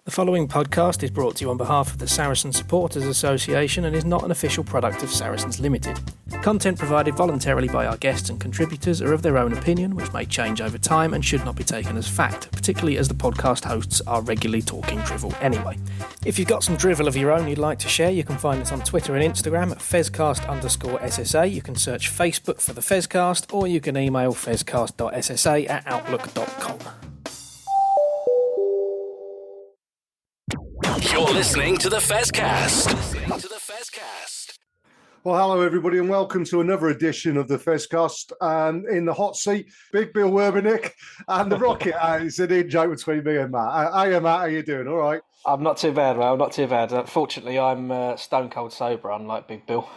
The following podcast is brought to you on behalf of the Saracens Supporters Association and is not an official product of Saracens Limited. Content provided voluntarily by our guests and contributors are of their own opinion, which may change over time and should not be taken as fact, particularly as the podcast hosts are regularly talking drivel anyway. If you've got some drivel of your own you'd like to share, you can find us on Twitter and Instagram at fezcast_SSA. You can search Facebook for the Fezcast, or you can email fezcast.ssa@outlook.com. You're listening to the Fezcast. Well, hello everybody, and welcome to another edition of the Fezcast. In the hot seat, Big Bill Werbenik and the Rocket. It's an in-joke between me and Matt. Hey, Matt, how you doing? All right? I'm not too bad, Well, not too bad. Fortunately, I'm stone cold sober, unlike Big Bill.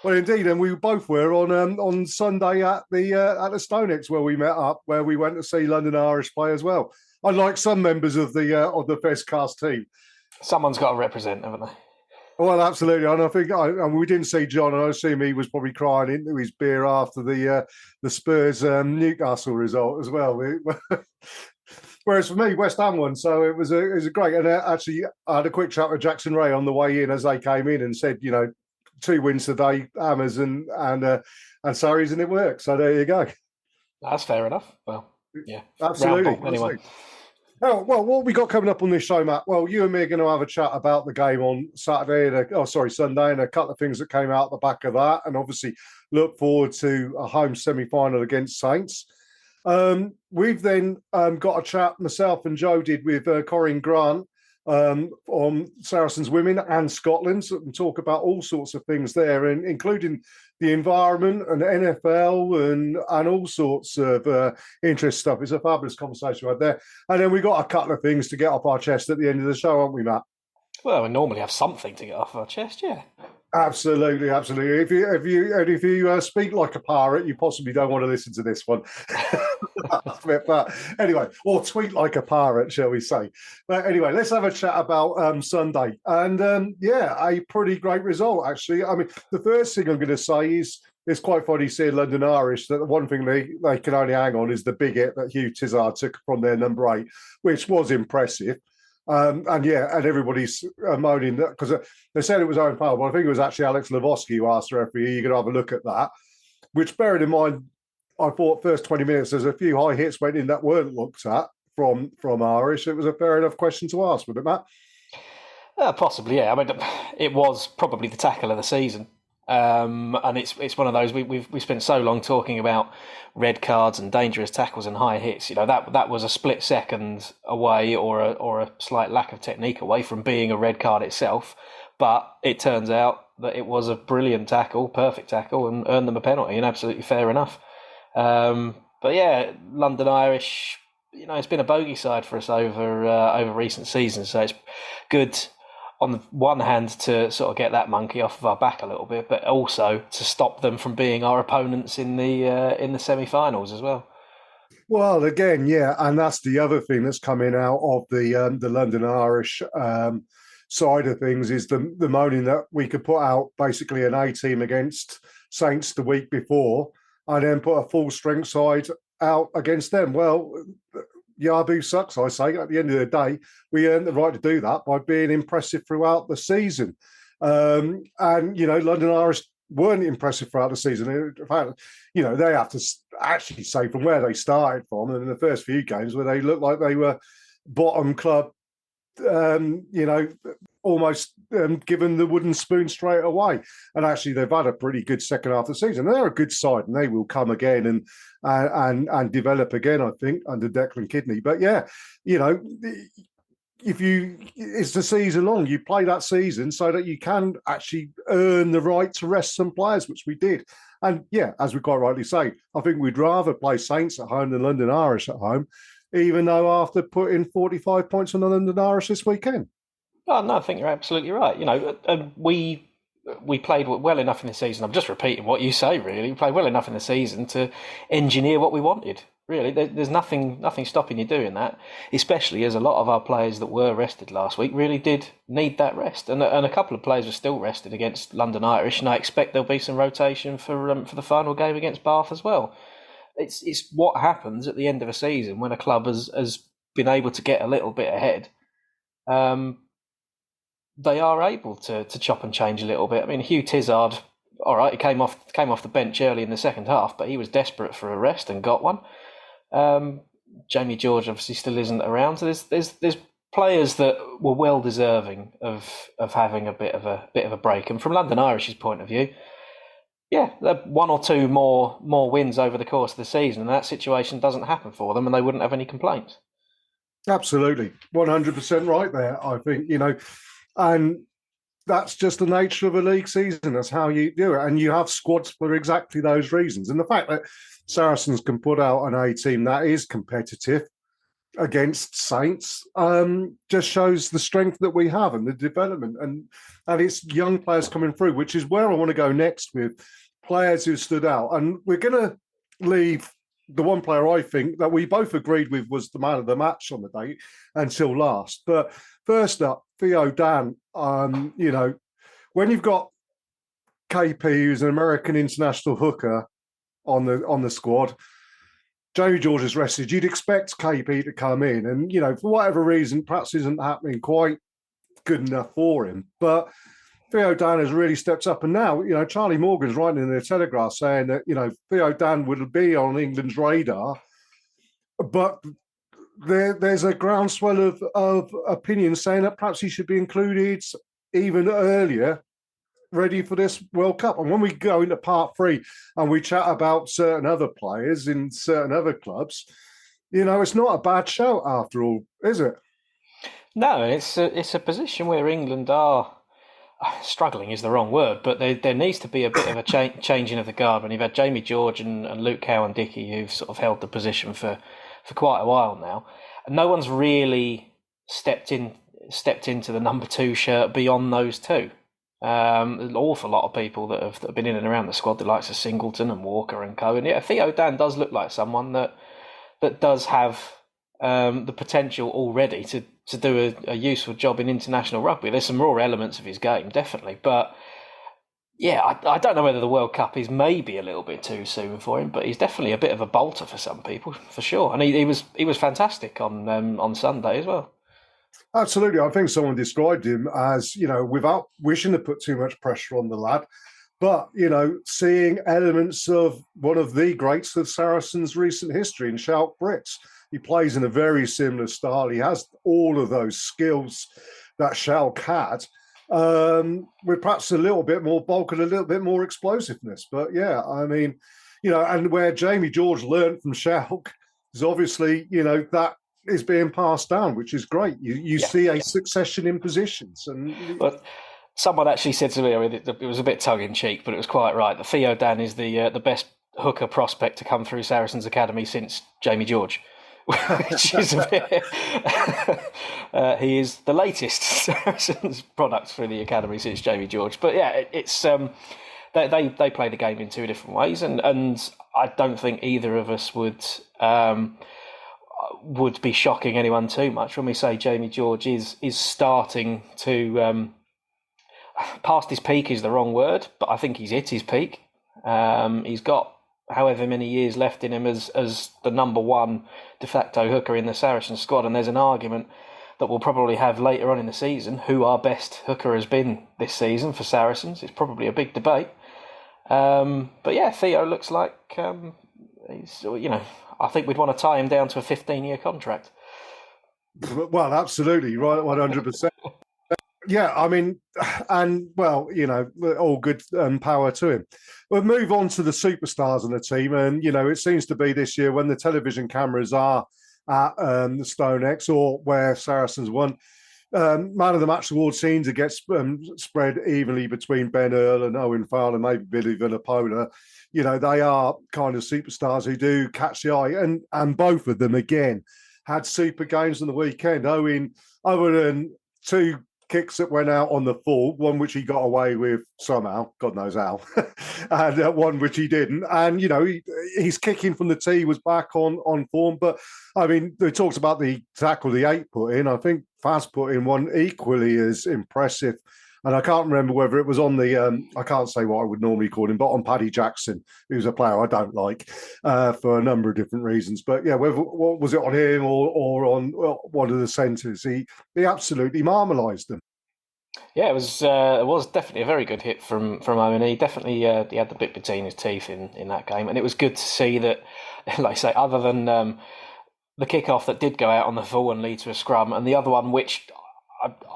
Well, indeed, and we both were on Sunday at the Stonex where we met up, where we went to see London Irish play as well. Unlike some members of the Fezcast team. Someone's got to represent, haven't they? Well, absolutely, and I think we didn't see John, and I assume he was probably crying into his beer after the Spurs Newcastle result as well. Whereas for me, West Ham won, so it was a great. And actually, I had a quick chat with Jackson Ray on the way in as they came in, and said, 2 wins today, Hammers and Surreys, and it worked. So there you go. That's fair enough. Well, yeah, absolutely. Anyway. Oh, well, what we got coming up on this show, Matt? Well, you and me are going to have a chat about the game on Sunday, and a couple of things that came out the back of that, and obviously look forward to a home semi-final against Saints. We've then got a chat, myself and Joe did with Coreen Grant on Saracens women and Scotland, and talk about all sorts of things there, and including the environment and NFL and all sorts of interest stuff. It's a fabulous conversation right there. And then we got a couple of things to get off our chest at the end of the show, aren't we, Matt? Well, we normally have something to get off our chest, yeah. Absolutely. If you speak like a pirate, you possibly don't want to listen to this one. But anyway, or tweet like a pirate, shall we say? But anyway, let's have a chat about Sunday. And a pretty great result, actually. I mean, the first thing I'm going to say is it's quite funny seeing London Irish that the one thing they can only hang on is the big hit that Hugh Tizard took from their number 8, which was impressive. And everybody's moaning that because they said it was own foul, but I think it was actually Alex Lewowski who asked the referee, "You're going to have a look at that." Which, bearing in mind, I thought first 20 minutes there's a few high hits went in that weren't looked at from Irish. It was a fair enough question to ask, wasn't it, Matt? Possibly, yeah. I mean, it was probably the tackle of the season. And it's one of those we spent so long talking about red cards and dangerous tackles and high hits. That was a split second away or a slight lack of technique away from being a red card itself. But it turns out that it was a brilliant tackle, perfect tackle, and earned them a penalty, and absolutely fair enough. But yeah, London Irish, it's been a bogey side for us over recent seasons, so it's good on the one hand to sort of get that monkey off of our back a little bit, but also to stop them from being our opponents in the semi-finals as well. Well, again, yeah, and that's the other thing that's coming out of the London Irish side of things is the moaning that we could put out basically an A team against Saints the week before and then put a full strength side out against them. Well, Yabu sucks, I say. At the end of the day, we earned the right to do that by being impressive throughout the season. London Irish weren't impressive throughout the season. In fact, they have to actually say from where they started from, and in the first few games where they looked like they were bottom club, almost given the wooden spoon straight away. And actually, they've had a pretty good second half of the season. They're a good side, and they will come again and develop again, I think, under Declan Kidney. But yeah, it's the season long. You play that season so that you can actually earn the right to rest some players, which we did. And yeah, as we quite rightly say, I think we'd rather play Saints at home than London Irish at home, even though after putting 45 points on the London Irish this weekend. Oh, no, I think you're absolutely right. We played well enough in the season. I'm just repeating what you say, really. We played well enough in the season to engineer what we wanted. Really, there's nothing stopping you doing that, especially as a lot of our players that were rested last week really did need that rest. And a couple of players were still rested against London Irish, and I expect there'll be some rotation for the final game against Bath as well. It's what happens at the end of a season when a club has been able to get a little bit ahead they are able to chop and change a little bit. I mean, Hugh Tizard, all right, he came off the bench early in the second half, but he was desperate for a rest and got one. Jamie George obviously still isn't around, so there's players that were well deserving of having a bit of a break. And from London Irish's point of view, yeah, one or two more wins over the course of the season, and that situation doesn't happen for them, and they wouldn't have any complaints. Absolutely, 100% right there. I think, and that's just the nature of a league season. That's how you do it, and you have squads for exactly those reasons. And the fact that Saracens can put out an A team that is competitive against Saints just shows the strength that we have and the development, and it's young players coming through, which is where I want to go next with players who stood out. And we're going to leave the one player I think that we both agreed with was the man of the match on the day until last. But first up, Theo Dan, when you've got KP, who's an American international hooker on the squad, Jamie George is rested, you'd expect KP to come in. And, for whatever reason, perhaps isn't happening quite good enough for him. But Theo Dan has really stepped up. And now, Charlie Morgan's writing in the Telegraph saying that, Theo Dan would be on England's radar. But there's a groundswell of opinion saying that perhaps he should be included even earlier, ready for this World Cup. And when we go into part 3 and we chat about certain other players in certain other clubs, it's not a bad shout after all, is it? No, it's a position where England are struggling is the wrong word, but there needs to be a bit of a changing of the guard when you've had Jamie George and Luke Cowan-Dickie who've sort of held the position for quite a while now. And no one's really stepped into the number 2 shirt beyond those two. There's an awful lot of people that have been in and around the squad, the likes of Singleton and Walker and co. And yeah, Theo Dan does look like someone that does have the potential already to do a useful job in international rugby. There's some raw elements of his game, definitely. But yeah, I don't know whether the World Cup is maybe a little bit too soon for him, but he's definitely a bit of a bolter for some people, for sure. And he was fantastic on Sunday as well. Absolutely. I think someone described him as, without wishing to put too much pressure on the lad, but, seeing elements of one of the greats of Saracens' recent history in Schalk Brits. He plays in a very similar style. He has all of those skills that Schalk had, with perhaps a little bit more bulk and a little bit more explosiveness. But yeah, I mean, and where Jamie George learned from Schalk is obviously, that is being passed down, which is great. You see a succession in positions. But someone actually said to me, it was a bit tongue-in-cheek, but it was quite right, that Theo Dan is the best hooker prospect to come through Saracens Academy since Jamie George. Which is a bit, he is the latest Saracens product through the academy since Jamie George. But yeah, it's they play the game in two different ways, and I don't think either of us would be shocking anyone too much when we say Jamie George is starting to past his peak is the wrong word, but I think he's hit his peak. He's got however many years left in him as the number 1 de facto hooker in the Saracens squad, and there's an argument that we'll probably have later on in the season who our best hooker has been this season for Saracens. It's probably a big debate, but yeah, Theo looks like he's, I think we'd want to tie him down to a 15-year contract. Well, absolutely right, 100%. Yeah, I mean, and well, all good power to him. We'll move on to the superstars on the team, and it seems to be this year when the television cameras are at the Stone X or where Saracens won, man of the match award seems to get spread evenly between Ben Earl and Owen Farrell and maybe Billy Villapola. They are kind of superstars who do catch the eye, and both of them again had super games on the weekend. Owen, other than 2 kicks that went out on the full, one which he got away with somehow, God knows how, and one which he didn't. And, his kicking from the tee was back on form. But, I mean, they talked about the tackle the 8 put in. I think Faz put in one equally as impressive And I can't remember whether it was on the, I can't say what I would normally call him, but on Paddy Jackson, who's a player I don't like for a number of different reasons. But yeah, whether what was it on him or on one of the centres, he absolutely marmalised them. Yeah, it was definitely a very good hit from Owen. He definitely he had the bit between his teeth in that game, and it was good to see that, like I say, other than the kick-off that did go out on the full and lead to a scrum, and the other one which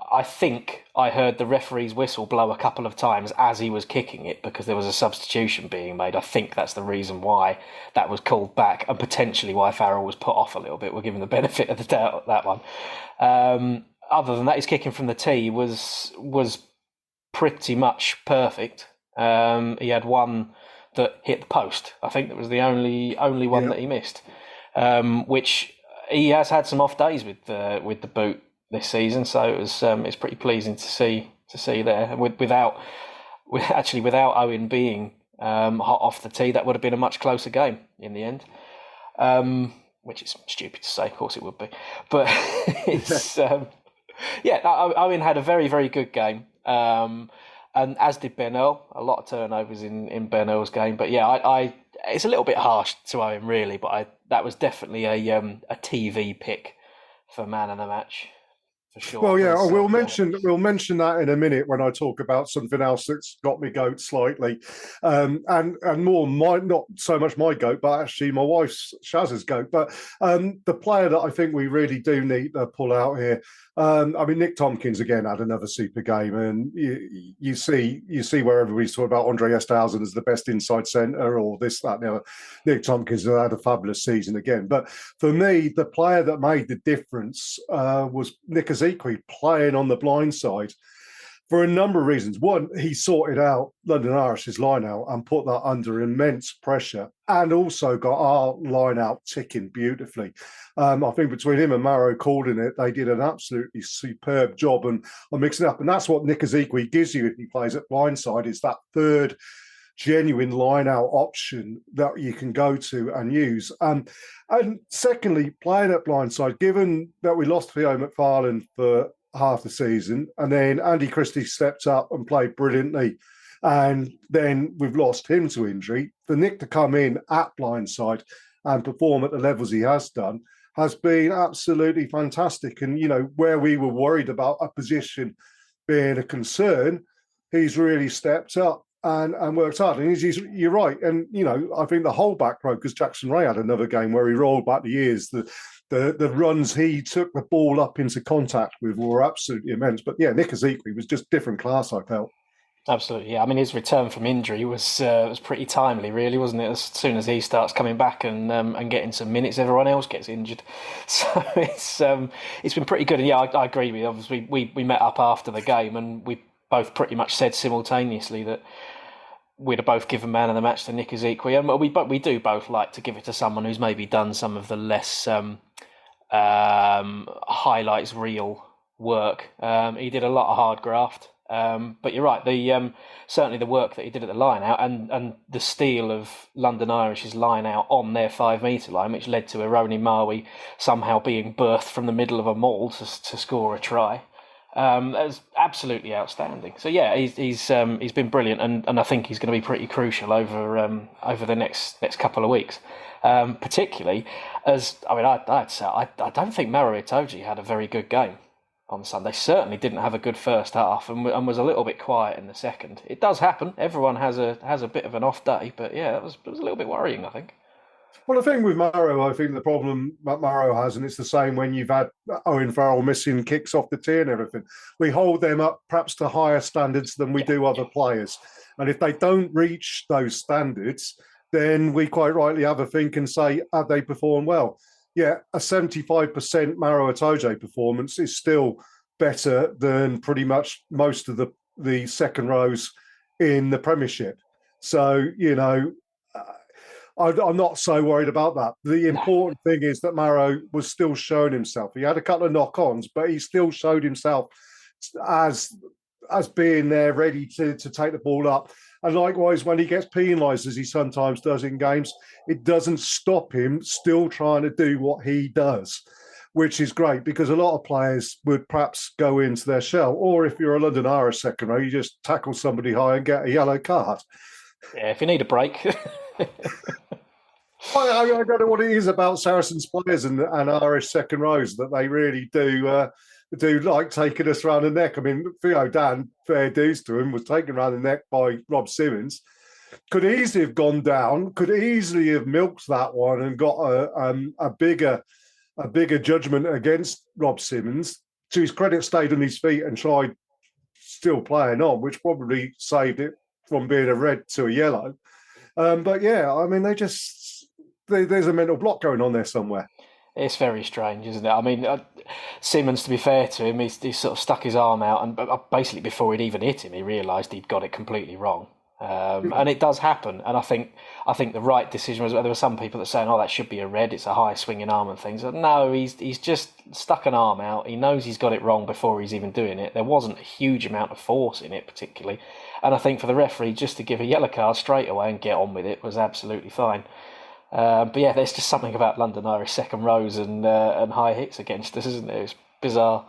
I think I heard the referee's whistle blow a couple of times as he was kicking it because there was a substitution being made. I think that's the reason why that was called back and potentially why Farrell was put off a little bit. We're giving the benefit of the doubt that one. Other than that, his kicking from the tee was pretty much perfect. He had one that hit the post. I think that was the only one that he missed. Which he has had some off days with the boot this season, so it's pretty pleasing to see there. Without Owen being hot off the tee, that would have been a much closer game in the end. Which is stupid to say, of course it would be, but it's Owen had a very, very good game, and as did Ben Earl. A lot of turnovers in Ben Earl's game, but I it's a little bit harsh to Owen really, but that was definitely a TV pick for man of the match. Sure. Well, yeah, we'll mention that in a minute when I talk about something else that's got me goat slightly, and more not so much my goat, but actually my wife's Shaz's goat. But the player that I think we really do need to pull out here. I mean, Nick Tompkins again had another super game, and you see where everybody's talking about Andre Esterhuizen as the best inside centre or this, that, and the other. Nick Tompkins had a fabulous season again. But for me, the player that made the difference was Nick Ezekwe playing on the blind side for a number of reasons. One, he sorted out London Irish's line out and put that under immense pressure and also got our line out ticking beautifully. I think between him and Maro calling it, they did an absolutely superb job on mixing it up. And that's what Nick Ezekwe gives you if he plays at blindside, is that third genuine line out option that you can go to and use. And secondly, playing at blindside, given that we lost Theo McFarlane for half the season, and then Andy Christie stepped up and played brilliantly, and then we've lost him to injury, for Nick to come in at blindside and perform at the levels he has done has been absolutely fantastic. And, you know, where we were worried about a position being a concern, he's really stepped up and worked hard. And you're right. And, you know, I think the whole back row, because Jackson Ray had another game where he rolled back the ears, the runs he took the ball up into contact with were absolutely immense. But yeah, Nick Ezekwe was just different class, I felt. Absolutely, yeah. I mean, his return from injury was pretty timely, really, wasn't it? As soon as he starts coming back and getting some minutes, everyone else gets injured. So it's been pretty good. And yeah, I agree with you. Obviously, we met up after the game and we both pretty much said simultaneously that we'd have both given man of the match to Nick Ezekwe, and we do both like to give it to someone who's maybe done some of the less highlights reel work. He did a lot of hard graft. But you're right, certainly the work that he did at the line out and the steal of London Irish's line out on their 5 metre line, which led to Ironi Maui somehow being birthed from the middle of a maul to score a try. That was absolutely outstanding. So yeah, he's been brilliant, and I think he's going to be pretty crucial over the next couple of weeks. Particularly as I'd say I don't think Maro Itoje had a very good game on Sunday. Certainly didn't have a good first half and was a little bit quiet in the second. It does happen. Everyone has a bit of an off day, but yeah, it was a little bit worrying, I think. Well, the thing with Maro, I think the problem that Maro has, and it's the same when you've had Owen Farrell missing kicks off the tee and everything, we hold them up perhaps to higher standards than we do other players. And if they don't reach those standards, then we quite rightly have a think and say, have they performed well? Yeah, a 75% Maro Itoje performance is still better than pretty much most of the second rows in the Premiership. So, you know, I'm not so worried about that. The important thing is that Maro was still showing himself. He had a couple of knock-ons, but he still showed himself as being there, ready to take the ball up. And likewise, when he gets penalised, as he sometimes does in games, it doesn't stop him still trying to do what he does, which is great because a lot of players would perhaps go into their shell. Or if you're a London Irish second row, you just tackle somebody high and get a yellow card. Yeah, if you need a break. I don't know what it is about Saracens players and Irish second rows that they really do like taking us round the neck. I mean, Theo Dan, fair dues to him, was taken round the neck by Rob Simmons. Could easily have gone down, could easily have milked that one and got a bigger judgment against Rob Simmons. To his credit, stayed on his feet and tried still playing on, which probably saved it from being a red to a yellow. But yeah, I mean, there's a mental block going on there somewhere. It's very strange, isn't it? I mean, Simmons, to be fair to him, he sort of stuck his arm out, and basically before he'd even hit him, he realised he'd got it completely wrong. And it does happen. And I think the right decision was, there were some people that were saying, "Oh, that should be a red. It's a high swinging arm and things." No, he's just stuck an arm out. He knows he's got it wrong before he's even doing it. There wasn't a huge amount of force in it, particularly. And I think for the referee just to give a yellow card straight away and get on with it was absolutely fine. But yeah, there's just something about London Irish second rows and high hits against us, isn't there? It's bizarre.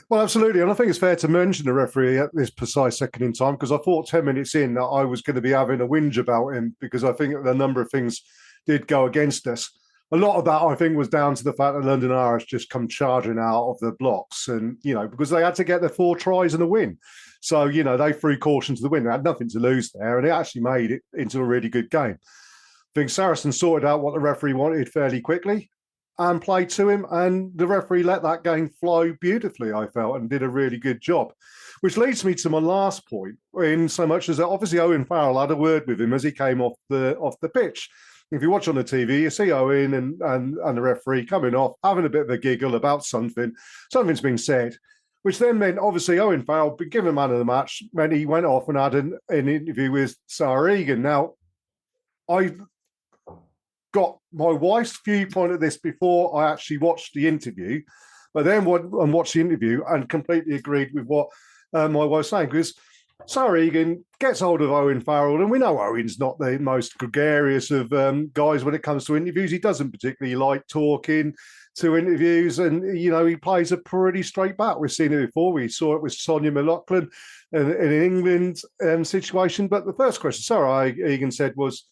Well, absolutely. And I think it's fair to mention the referee at this precise second in time, because I thought 10 minutes in that I was going to be having a whinge about him because I think a number of things did go against us. A lot of that, I think, was down to the fact that London Irish just come charging out of the blocks and, because they had to get their 4 tries and a win. So, they threw caution to the wind. They had nothing to lose there, and it actually made it into a really good game. I think Saracens sorted out what the referee wanted fairly quickly and played to him, and the referee let that game flow beautifully, I felt, and did a really good job. Which leads me to my last point, in so much as that obviously Owen Farrell had a word with him as he came off the pitch. If you watch on the TV, you see Owen and the referee coming off, having a bit of a giggle about something. Something's been said, which then meant, obviously, Owen Farrell, being given man of the match, meant he went off and had an interview with Sarah Egan. Now, I got my wife's viewpoint of this before I actually watched the interview, but then watched the interview and completely agreed with what my wife was saying, because Sarah Egan gets hold of Owen Farrell, and we know Owen's not the most gregarious of guys when it comes to interviews. He doesn't particularly like talking to interviews, and he plays a pretty straight bat. We've seen it before. We saw it with Sonia McLaughlin in an England situation. But the first question Sarah Egan said was,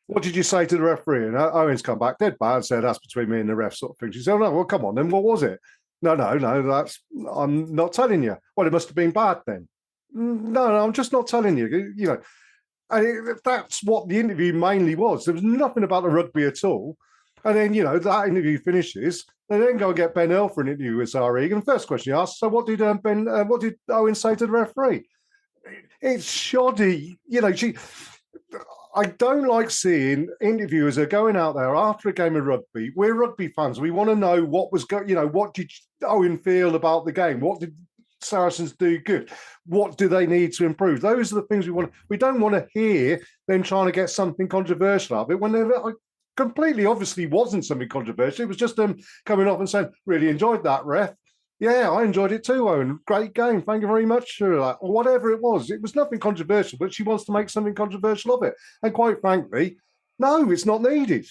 "What did you say to the referee?" And Owen's come back dead bad and said, "That's between me and the ref," sort of thing. She said, "Oh, no, well, come on then. What was it?" No, I'm not telling you. Well, it must have been bad then. No, I'm just not telling you. And that's what the interview mainly was. There was nothing about the rugby at all. And then, that interview finishes. They then go and get Ben Earl for an interview with Sarah Egan. First question he asked, "So what did Owen say to the referee?" It's shoddy. I don't like seeing interviewers are going out there after a game of rugby. We're rugby fans. We want to know what was what did Owen feel about the game? What did Saracens do good? What do they need to improve? Those are the things we want. We don't want to hear them trying to get something controversial out of it when they're completely obviously wasn't something controversial. It was just them coming off and saying, "Really enjoyed that, ref. Yeah, I enjoyed it too, Owen. Great game. Thank you very much for that." Or whatever it was. It was nothing controversial, but she wants to make something controversial of it. And quite frankly, no, it's not needed.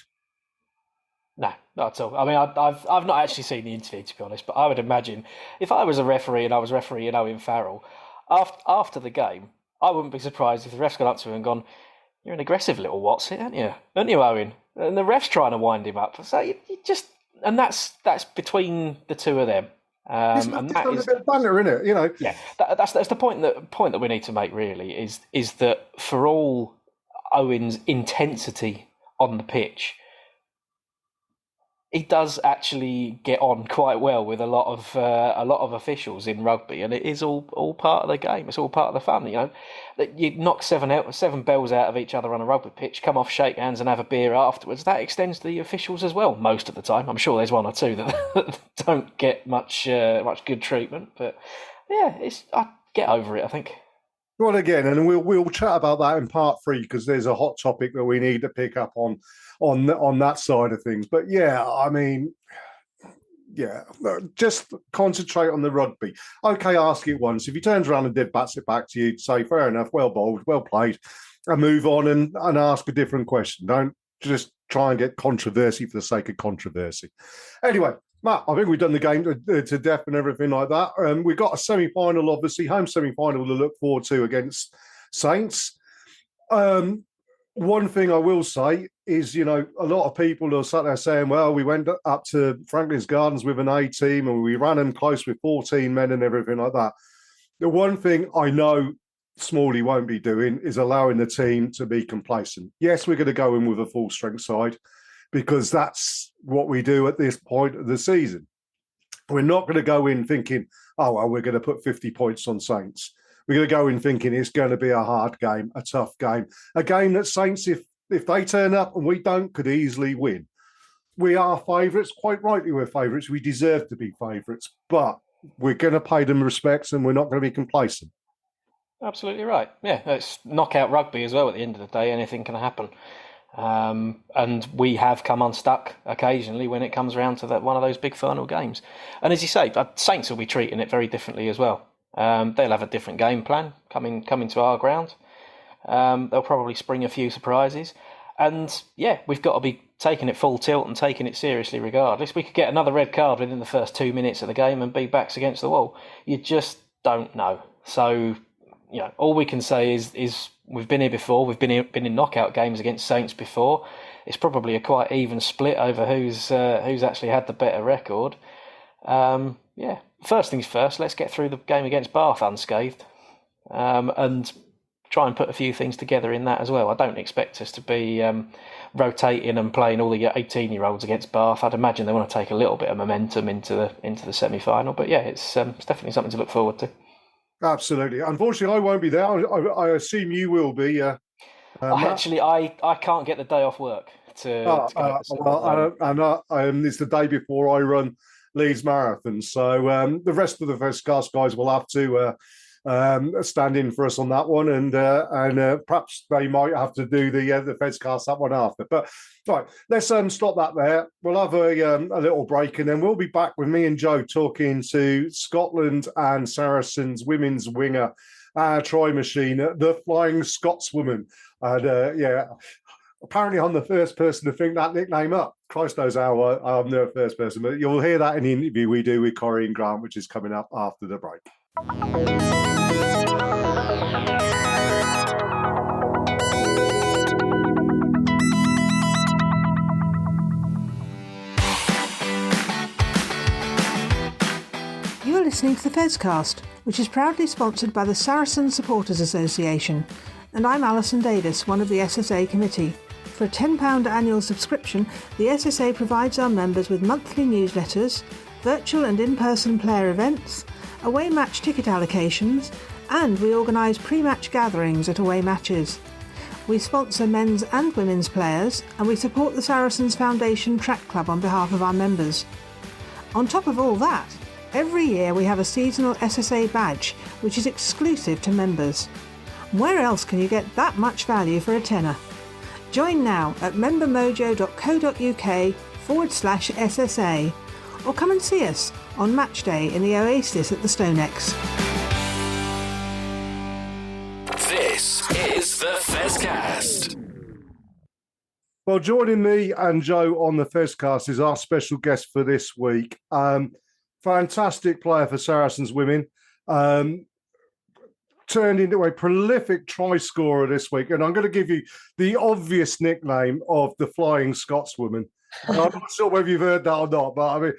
No, not at all. I mean, I've not actually seen the interview, to be honest, but I would imagine if I was a referee and I was refereeing Owen Farrell, after the game, I wouldn't be surprised if the ref's gone up to him and gone, "You're an aggressive little Watson, aren't you? Aren't you, Owen?" And the ref's trying to wind him up. So you just, and that's between the two of them. And that is a bit of banter, isn't it? Yeah, that's the point that we need to make really is that for all Owen's intensity on the pitch, he does actually get on quite well with a lot of officials in rugby, and it is all part of the game. It's all part of the fun. That you knock seven bells out of each other on a rugby pitch, come off, shake hands, and have a beer afterwards. That extends to the officials as well. Most of the time, I'm sure there's one or two that don't get much good treatment, but yeah, I get over it, I think. Well, again, and we'll chat about that in part 3 because there's a hot topic that we need to pick up on that side of things. But yeah, I mean, yeah, just concentrate on the rugby. Okay, ask it once. If he turns around and dead bats it back to you, say fair enough, well bowled, well played, and move on and ask a different question. Don't just try and get controversy for the sake of controversy. Anyway, Matt, I think we've done the game to death and everything like that. We've got a semi-final, obviously, home semi-final to look forward to against Saints. One thing I will say is, a lot of people are sat there saying, well, we went up to Franklin's Gardens with an A team and we ran them close with 14 men and everything like that. The one thing I know Smalley won't be doing is allowing the team to be complacent. Yes, we're going to go in with a full strength side because that's what we do at this point of the season. We're not going to go in thinking, oh, well, we're going to put 50 points on Saints. We're going to go in thinking it's going to be a hard game, a tough game, a game that Saints, if they turn up and we don't, could easily win. We are favourites. Quite rightly, we're favourites. We deserve to be favourites, but we're going to pay them respects and we're not going to be complacent. Absolutely right. Yeah, it's knockout rugby as well. At the end of the day, anything can happen. And we have come unstuck occasionally when it comes around to one of those big final games. And as you say, Saints will be treating it very differently as well. They'll have a different game plan coming to our ground. They'll probably spring a few surprises. And yeah, we've got to be taking it full tilt and taking it seriously regardless. We could get another red card within the first 2 minutes of the game and be backs against the wall. You just don't know. So, all we can say is we've been here before. We've been in knockout games against Saints before. It's probably a quite even split over who's actually had the better record. First things first, let's get through the game against Bath unscathed and try and put a few things together in that as well. I don't expect us to be rotating and playing all the 18-year-olds against Bath. I'd imagine they want to take a little bit of momentum into the semi-final. But yeah, it's definitely something to look forward to. Absolutely. Unfortunately, I won't be there. I assume you will be. I can't get the day off work to go. It's the day before I run Leeds Marathon, so the rest of the Festcast guys will have to stand in for us on that one, and perhaps they might have to do the Festcast that one after. But right, let's stop that there. We'll have a little break, and then we'll be back with me and Joe talking to Scotland and Saracens women's winger, try machine, the Flying Scotswoman, and apparently I'm the first person to think that nickname up. Christ knows how I'm the first person, but you'll hear that in the interview we do with Coreen Grant, which is coming up after the break. You are listening to the Fezcast, which is proudly sponsored by the Saracens Supporters Association, and I'm Alison Davis, one of the SSA committee. For a £10 annual subscription, the SSA provides our members with monthly newsletters, virtual and in-person player events, away match ticket allocations, and we organise pre-match gatherings at away matches. We sponsor men's and women's players, and we support the Saracens Foundation Track Club on behalf of our members. On top of all that, every year we have a seasonal SSA badge, which is exclusive to members. Where else can you get that much value for a tenner? Join now at membermojo.co.uk/SSA, or come and see us on match day in the Oasis at the Stonex. This is the Fezcast. Well, joining me and Joe on the Fezcast is our special guest for this week. Fantastic player for Saracens women. Turned into a prolific try scorer this week. And I'm going to give you the obvious nickname of the Flying Scotswoman. I'm not sure whether you've heard that or not, but I mean,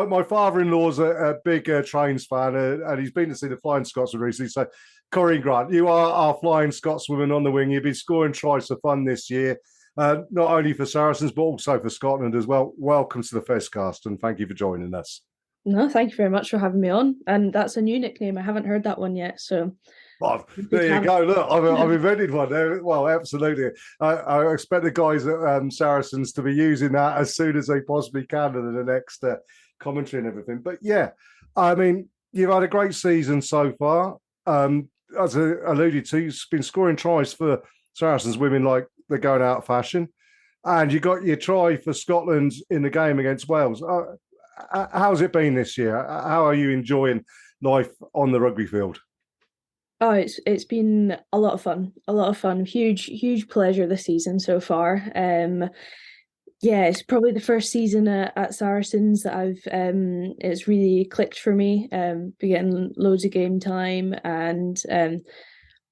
my father-in-law's a big Trains fan, and he's been to see the Flying Scotswoman recently. So, Coreen Grant, you are our Flying Scotswoman on the wing. You've been scoring tries for fun this year, not only for Saracens, but also for Scotland as well. Welcome to the Fezcast, and thank you for joining us. No, thank you very much for having me on. And that's a new nickname. I haven't heard that one yet, so... Well, there you go. Look, I've invented one there. Well, absolutely. I expect the guys at Saracens to be using that as soon as they possibly can in the next commentary and everything. But yeah, I mean, you've had a great season so far. As I alluded to, you've been scoring tries for Saracens women like they're going out of fashion. And you got your try for Scotland in the game against Wales. How's it been this year? How are you enjoying life on the rugby field? Oh, it's been a lot of fun. Huge pleasure this season so far. Yeah, it's probably the first season at Saracens that I've it's really clicked for me. Be getting loads of game time, and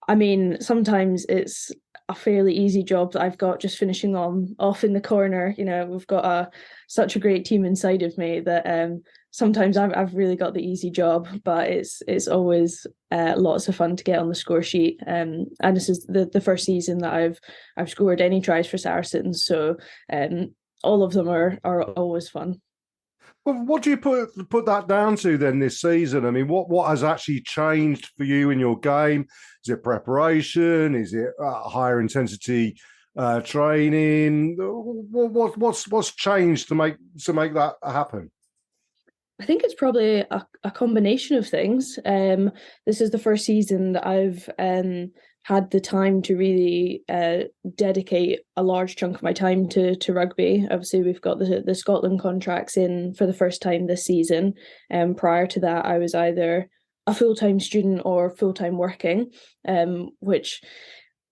I mean, sometimes it's a fairly easy job that I've got, just finishing on off in the corner. You know, we've got such a great team inside of me that sometimes I've really got the easy job, but it's always lots of fun to get on the score sheet. And this is the first season that I've scored any tries for Saracens, so all of them are always fun. Well, what do you put that down to then this season? I mean, what has actually changed for you in your game? Is it preparation? Is it higher intensity training? What's changed to make that happen? I think it's probably a combination of things. This is the first season that I've had the time to really dedicate a large chunk of my time to rugby. Obviously, we've got the Scotland contracts in for the first time this season. Prior to that, I was either a full-time student or full-time working, which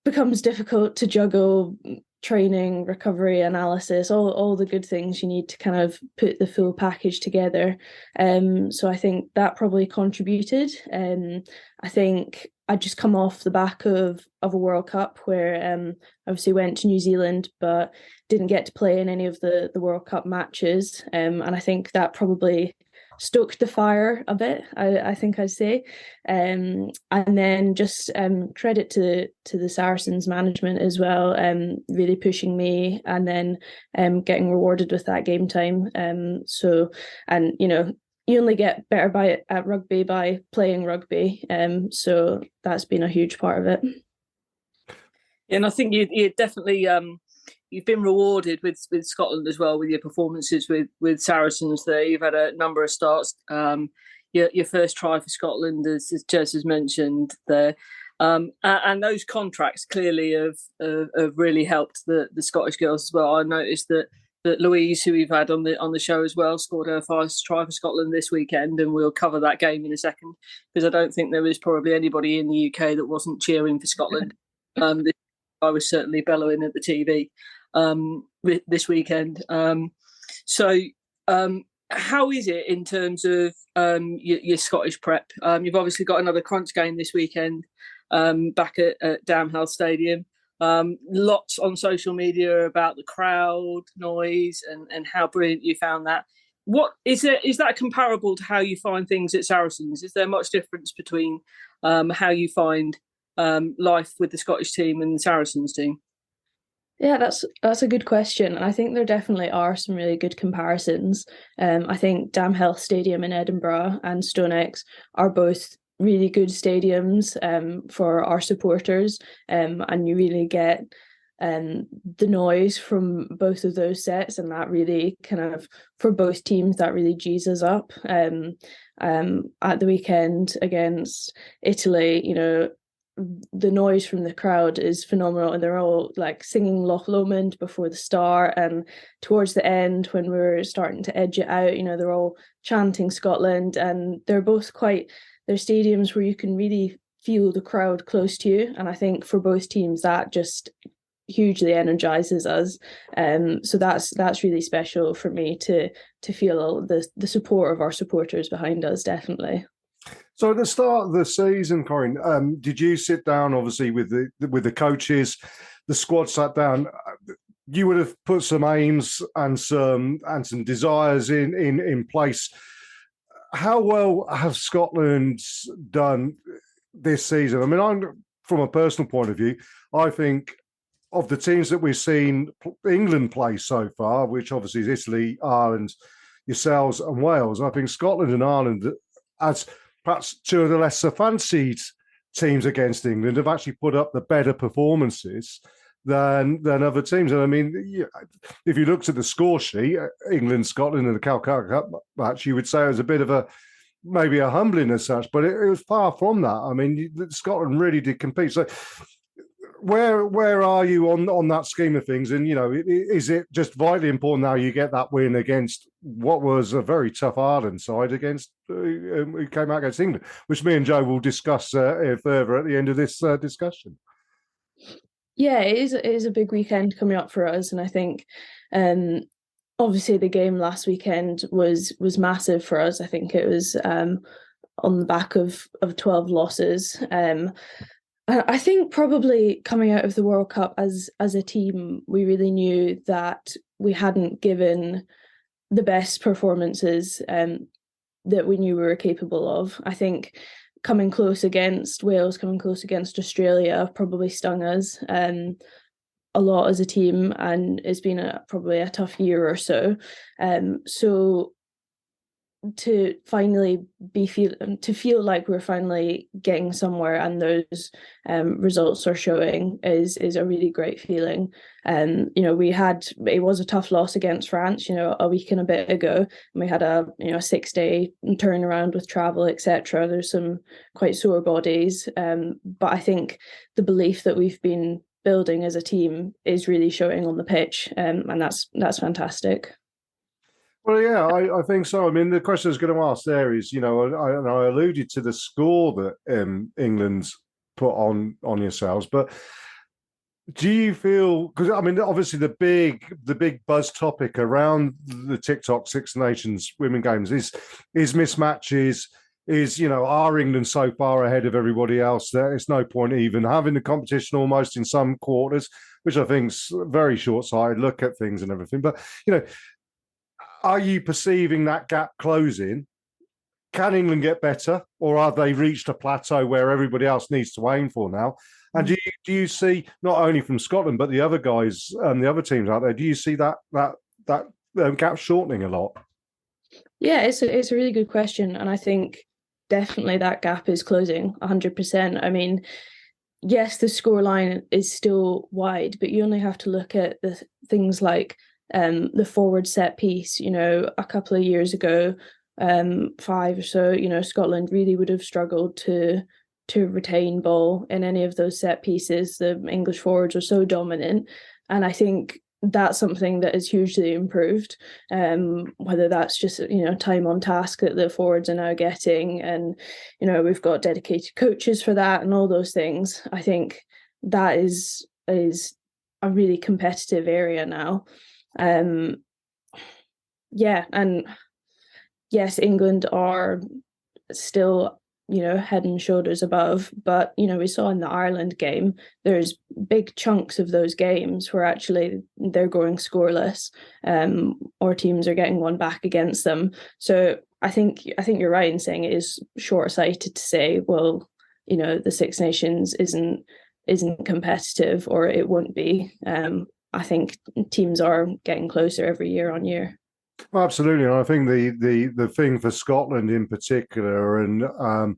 becomes difficult to juggle training, recovery, analysis, all the good things you need to kind of put the full package together. So I think that probably contributed. I think I just come off the back of a World Cup where obviously went to New Zealand but didn't get to play in any of the World Cup matches. And I think that probably stoked the fire a bit, I think I'd say. And then just credit to the Saracens management as well, really pushing me, and then getting rewarded with that game time. So, and you know, you only get better at rugby by playing rugby. So that's been a huge part of it. Yeah, and I think you definitely you've been rewarded with Scotland as well, with your performances with Saracens there. You've had a number of starts. Your first try for Scotland, as Jez has mentioned there. And those contracts clearly have really helped the Scottish girls as well. I noticed that Louise, who we've had on the show as well, scored her first try for Scotland this weekend, and we'll cover that game in a second, because I don't think there was probably anybody in the UK that wasn't cheering for Scotland. I was certainly bellowing at the TV this weekend. So how is it in terms of your Scottish prep? You've obviously got another crunch game this weekend back at Damhill Stadium. Lots on social media about the crowd noise and how brilliant you found that. What is that comparable to how you find things at Saracens? Is there much difference between how you find life with the Scottish team and the Saracens team? Yeah, that's a good question. And I think there definitely are some really good comparisons. I think Damhill Stadium in Edinburgh and StoneX are both really good stadiums for our supporters, and you really get the noise from both of those sets, and that really kind of, for both teams, that really G's us up. At the weekend against Italy, you know, the noise from the crowd is phenomenal, and they're all like singing Loch Lomond before the start, and towards the end when we're starting to edge it out, you know, they're all chanting Scotland, and they're stadiums where you can really feel the crowd close to you, and I think for both teams that just hugely energizes us. So that's really special for me to feel the support of our supporters behind us, definitely. So at the start of the season, Coreen, did you sit down, obviously, with the coaches, the squad sat down? You would have put some aims and some desires in place. How well have Scotland done this season? I mean, from a personal point of view, I think of the teams that we've seen England play so far, which obviously is Italy, Ireland, yourselves, and Wales, I think Scotland and Ireland, as perhaps two of the lesser fancied teams against England, have actually put up the better performances than other teams. And I mean, if you looked at the score sheet, England, Scotland, and the Calcutta Cup match, you would say it was a bit of maybe a humbling as such, but it was far from that. I mean, Scotland really did compete. So where are you on that scheme of things? And, you know, is it just vitally important now you get that win against what was a very tough Ireland side against who came out against England, which me and Jo will discuss further at the end of this discussion? Yeah, it is a big weekend coming up for us, and I think Obviously, the game last weekend was massive for us. I think it was on the back of 12 losses. I think probably coming out of the World Cup as a team, we really knew that we hadn't given the best performances that we knew we were capable of. I think coming close against Wales, coming close against Australia probably stung us a lot as a team, and it's been probably a tough year or so. So to finally feel like we're finally getting somewhere and those results are showing is a really great feeling. It was a tough loss against France, a week and a bit ago, and we had a 6-day turnaround with travel, etc. There's some quite sore bodies, but I think the belief that we've been building as a team is really showing on the pitch, and that's fantastic. Well, yeah, I think so. I mean, the question I was going to ask there is, I alluded to the score that England's put on yourselves, but do you feel, because I mean, obviously the big buzz topic around the TikTok Six Nations Women Games is mismatches. Are England so far ahead of everybody else that it's no point even having the competition almost in some quarters, which I think's very short-sighted look at things and everything. But, are you perceiving that gap closing? Can England get better, or have they reached a plateau where everybody else needs to aim for now? And do you see, not only from Scotland but the other guys and the other teams out there, do you see that gap shortening a lot? Yeah, it's a really good question, and I think definitely that gap is closing 100%. I mean, yes, the scoreline is still wide, but you only have to look at the things like the forward set piece. A couple of years ago, 5 or so, Scotland really would have struggled to retain ball in any of those set pieces. The English forwards are so dominant, and I think that's something that is hugely improved, whether that's just time on task that the forwards are now getting, and we've got dedicated coaches for that and all those things. I think that is a really competitive area now. And yes, England are still head and shoulders above, but we saw in the Ireland game there's big chunks of those games where actually they're going scoreless, or teams are getting one back against them. So I think you're right in saying it is short-sighted to say, well, the Six Nations isn't competitive, or it won't be. I think teams are getting closer every year on year. Well, absolutely, and I think the thing for Scotland in particular, and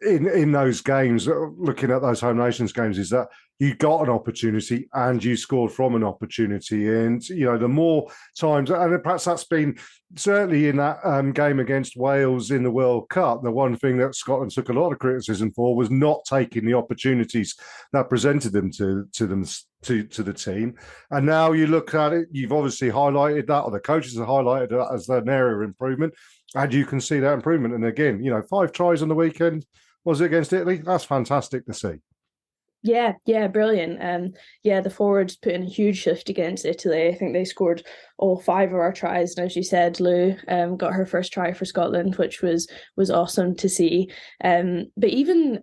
in those games, looking at those home nations games, is that you got an opportunity and you scored from an opportunity, and the more times, and perhaps that's been certainly in that game against Wales in the World Cup. The one thing that Scotland took a lot of criticism for was not taking the opportunities that presented them to the team. And now you look at it, you've obviously highlighted that, or the coaches have highlighted that as an area of improvement, and you can see that improvement. And again, 5 tries on the weekend, was it against Italy? That's fantastic to see. Yeah, brilliant. The forwards put in a huge shift against Italy. I think they scored all 5 of our tries, and as you said, Lou got her first try for Scotland, which was awesome to see. But even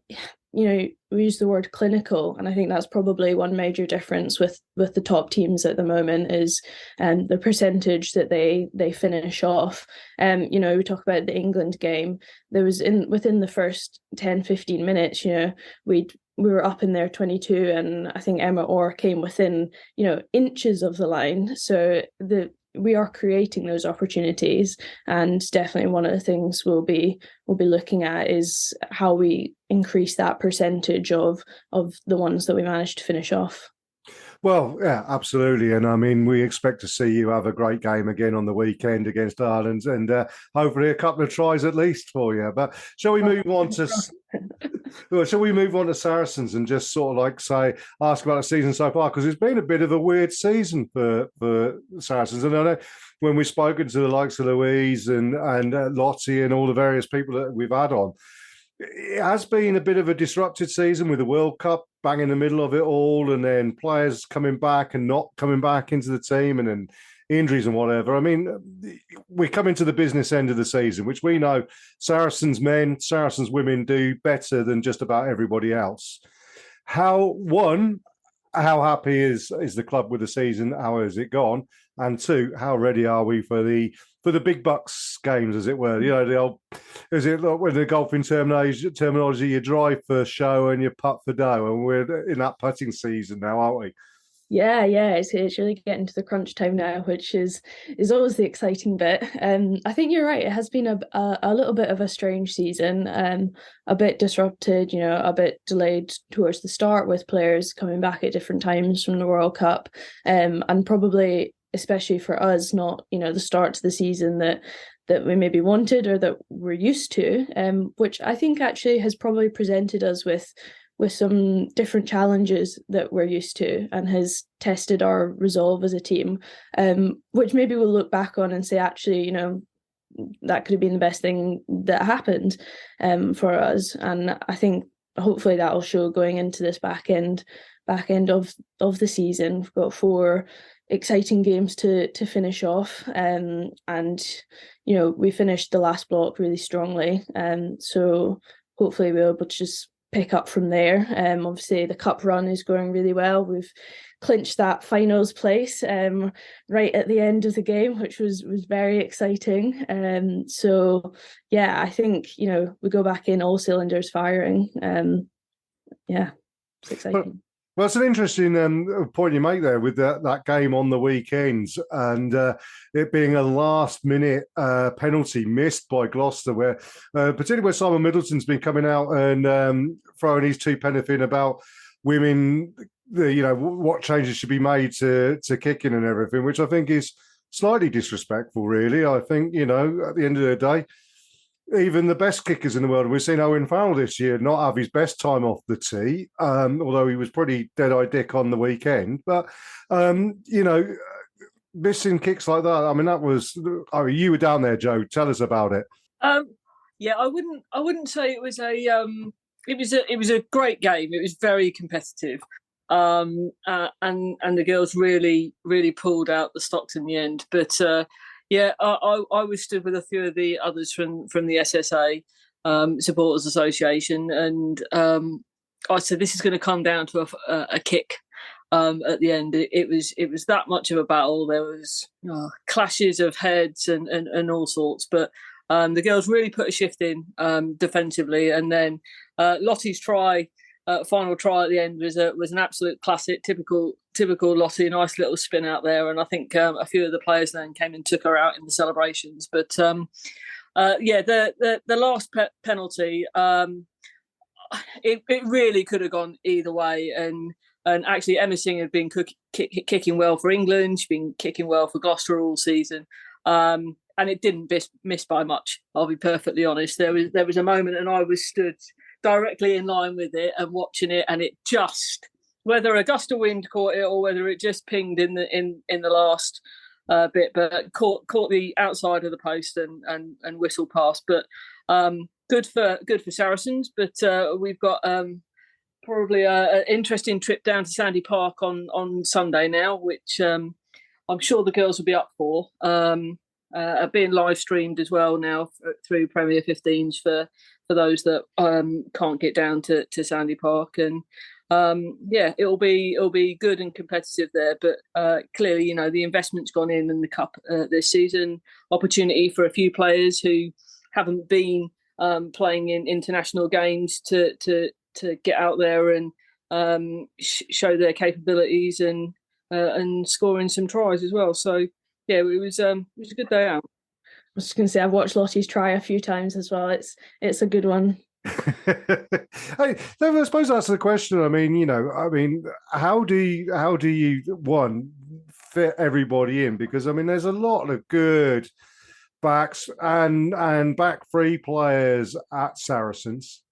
we use the word clinical, and I think that's probably one major difference with the top teams at the moment is the percentage that they finish off. We talk about the England game. There was within the first 10-15 minutes, we were up in their 22, and I think Emma Orr came within inches of the line. So we are creating those opportunities, and definitely one of the things we'll be looking at is how we increase that percentage of the ones that we managed to finish off. Well, yeah, absolutely. And I mean, we expect to see you have a great game again on the weekend against Ireland, and hopefully a couple of tries at least for you. But shall we move on to Saracens and just sort of ask about the season so far? Because it's been a bit of a weird season for Saracens. And I know when we've spoken to the likes of Louise and Lottie and all the various people that we've had on, it has been a bit of a disrupted season with the World Cup bang in the middle of it all, and then players coming back and not coming back into the team, and then injuries and whatever. I mean, we come into the business end of the season, which we know Saracens men, Saracens women do better than just about everybody else. How happy is the club with the season? How has it gone? And two, how ready are we for the big bucks games, as it were? You know, the old, is it like when the golfing terminology, you drive for show and you putt for dough, and we're in that putting season now, aren't we? Yeah, it's really getting to the crunch time now, which is always the exciting bit. I think you're right. It has been a little bit of a strange season, a bit disrupted, you know, a bit delayed towards the start with players coming back at different times from the World Cup, and probably especially for us, not, you know, the start to the season that we maybe wanted or that we're used to, which I think actually has probably presented us with some different challenges that we're used to, and has tested our resolve as a team, which maybe we'll look back on and say, actually, you know, that could have been the best thing that happened for us. And I think hopefully that'll show going into this back end of the season. We've got 4 exciting games to finish off, and you know, we finished the last block really strongly, so hopefully we'll be able to just pick up from there. Obviously the cup run is going really well. We've clinched that finals place right at the end of the game, which was very exciting. So yeah, I think, you know, we go back in all cylinders firing. Yeah, it's exciting. Well, it's an interesting point you make there with that game on the weekends, and it being a last-minute penalty missed by Gloucester, where particularly where Simon Middleton's been coming out and throwing his 2 pence in about women, you know, what changes should be made to kicking and everything, which I think is slightly disrespectful, really. I think, you know, at the end of the day, even the best kickers in the world, we've seen Owen Farrell this year not have his best time off the tee, although he was pretty dead-eye dick on the weekend. But, you know, missing kicks like that, I mean, that was... I mean, you were down there, Joe. Tell us about it. Yeah, I wouldn't say it was it was a great game. It was very competitive. And the girls really pulled out the stops in the end. But yeah, I was stood with a few of the others from the SSA Supporters Association, and I said this is going to come down to a kick at the end. It was that much of a battle. There was clashes of heads and all sorts, but the girls really put a shift in defensively, and then Lottie's try. Final try at the end was an absolute classic, typical Lottie, nice little spin out there, and I think a few of the players then came and took her out in the celebrations. But yeah, the last penalty, it really could have gone either way, and actually Emma Singh had been kicking well for England. She's been kicking well for Gloucester all season, and it didn't miss by much. I'll be perfectly honest. There was a moment, and I was stood directly in line with it and watching it, and it just, whether a gust of wind caught it or whether it just pinged in the last bit, but caught the outside of the post and whistled past. But good for Saracens. But we've got probably an interesting trip down to Sandy Park on Sunday now, which I'm sure the girls will be up for. Being live streamed as well now through Premier 15s for those that can't get down to Sandy Park, and yeah, it'll be good and competitive there. But clearly, you know, the investment's gone in the cup this season. Opportunity for a few players who haven't been playing in international games to get out there and show their capabilities and scoring some tries as well. So yeah, it was a good day out. I was just going to say, I've watched Lottie's try a few times as well. It's a good one. Hey, I suppose that's the question. I mean, how do you one fit everybody in? Because I mean, there's a lot of good backs and back three players at Saracens.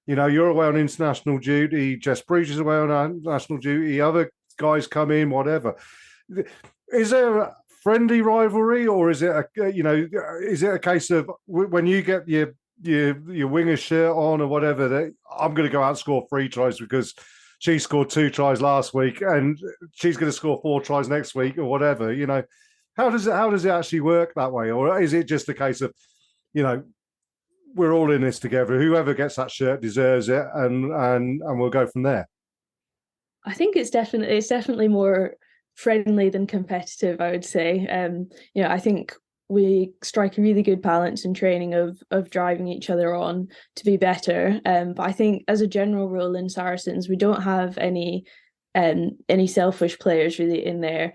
You know, you're away on international duty. Jess Breach is away on national duty. Other guys come in, whatever. Is there a friendly rivalry, or is it a case of when you get your winger shirt on or whatever, that I'm going to go out and score 3 tries because she scored 2 tries last week and she's going to score 4 tries next week or whatever. How does it actually work that way, or is it just a case of, we're all in this together. Whoever gets that shirt deserves it, and we'll go from there. I think it's definitely more friendly than competitive, I would say. I think we strike a really good balance in training of driving each other on to be better. But I think as a general rule in Saracens, we don't have any selfish players really in there.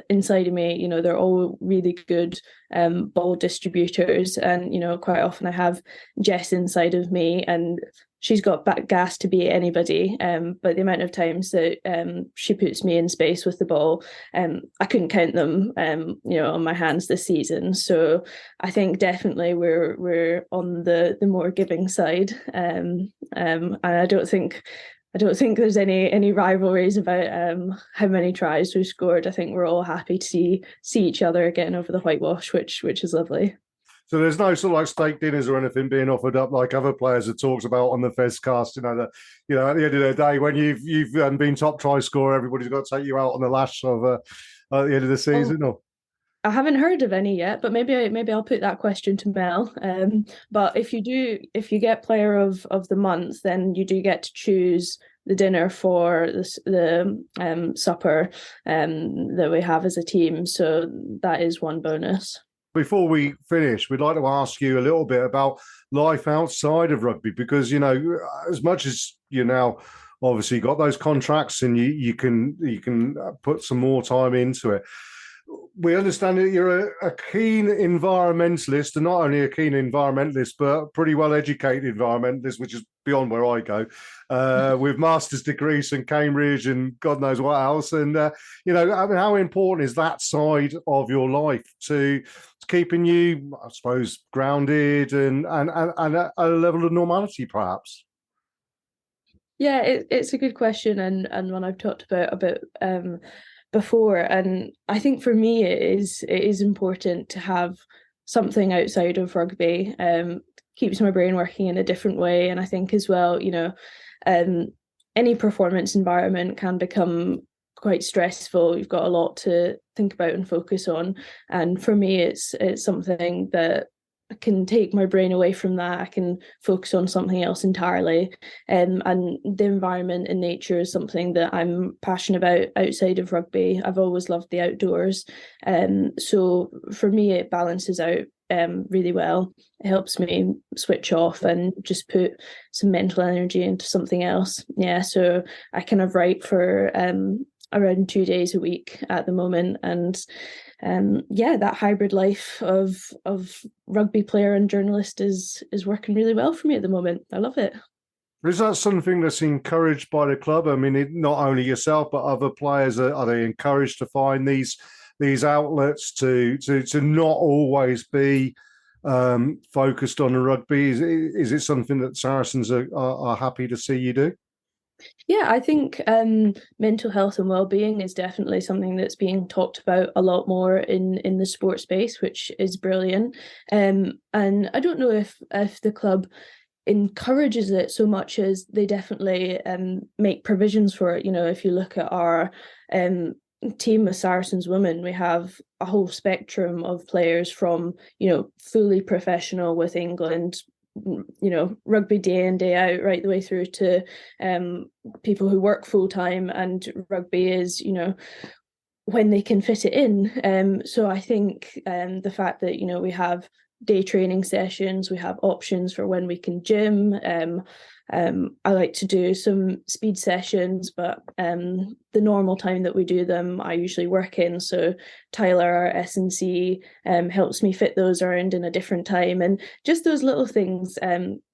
Inside of me, they're all really good ball distributors, and quite often I have Jess inside of me, and she's got back gas to beat anybody. But the amount of times that she puts me in space with the ball, I couldn't count them, on my hands this season. So I think definitely we're on the more giving side, and I don't think there's any rivalries about how many tries we've scored. I think we're all happy to see each other again over the whitewash, which is lovely. So there's no sort of like steak dinners or anything being offered up like other players have talked about on the Fezcast. That at the end of the day, when you've been top try scorer, everybody's got to take you out on the lash of at the end of the season. Or I haven't heard of any yet, but maybe I'll put that question to Mel. But if you get player of the month, then you do get to choose the dinner for the supper that we have as a team. So that is one bonus. Before we finish, we'd like to ask you a little bit about life outside of rugby, because as much as you now obviously got those contracts and you can put some more time into it. We understand that you're a keen environmentalist, and not only a keen environmentalist, but a pretty well-educated environmentalist, which is beyond where I go, with master's degrees from Cambridge and God knows what else. And, how important is that side of your life to keeping you, I suppose, grounded and at a level of normality, perhaps? Yeah, it's a good question, and one I've talked about a bit before. And I think for me it is important to have something outside of rugby. Keeps my brain working in a different way. And I think as well, any performance environment can become quite stressful. You've got a lot to think about and focus on. And for me, it's something that I can take my brain away from that. I can focus on something else entirely. And the environment and nature is something that I'm passionate about outside of rugby. I've always loved the outdoors. So for me, it balances out really well. It helps me switch off and just put some mental energy into something else. Yeah, so I kind of write for around 2 days a week at the moment, and that hybrid life of rugby player and journalist is working really well for me at the moment. I love it. Is that something that's encouraged by the club? I mean, not only yourself, but other players, are they encouraged to find these outlets to not always be focused on the rugby? Is it something that Saracens are happy to see you do? Yeah, I think mental health and well-being is definitely something that's being talked about a lot more in the sports space, which is brilliant. And I don't know if the club encourages it so much as they definitely make provisions for it. If you look at our team of Saracens women, we have a whole spectrum of players from, fully professional with England, rugby day in, day out, right the way through to people who work full time, and rugby is, when they can fit it in. So I think the fact that, we have day training sessions, we have options for when we can gym. I like to do some speed sessions, but the normal time that we do them, I usually work in. So Tyler, our S&C, helps me fit those around in a different time. And just those little things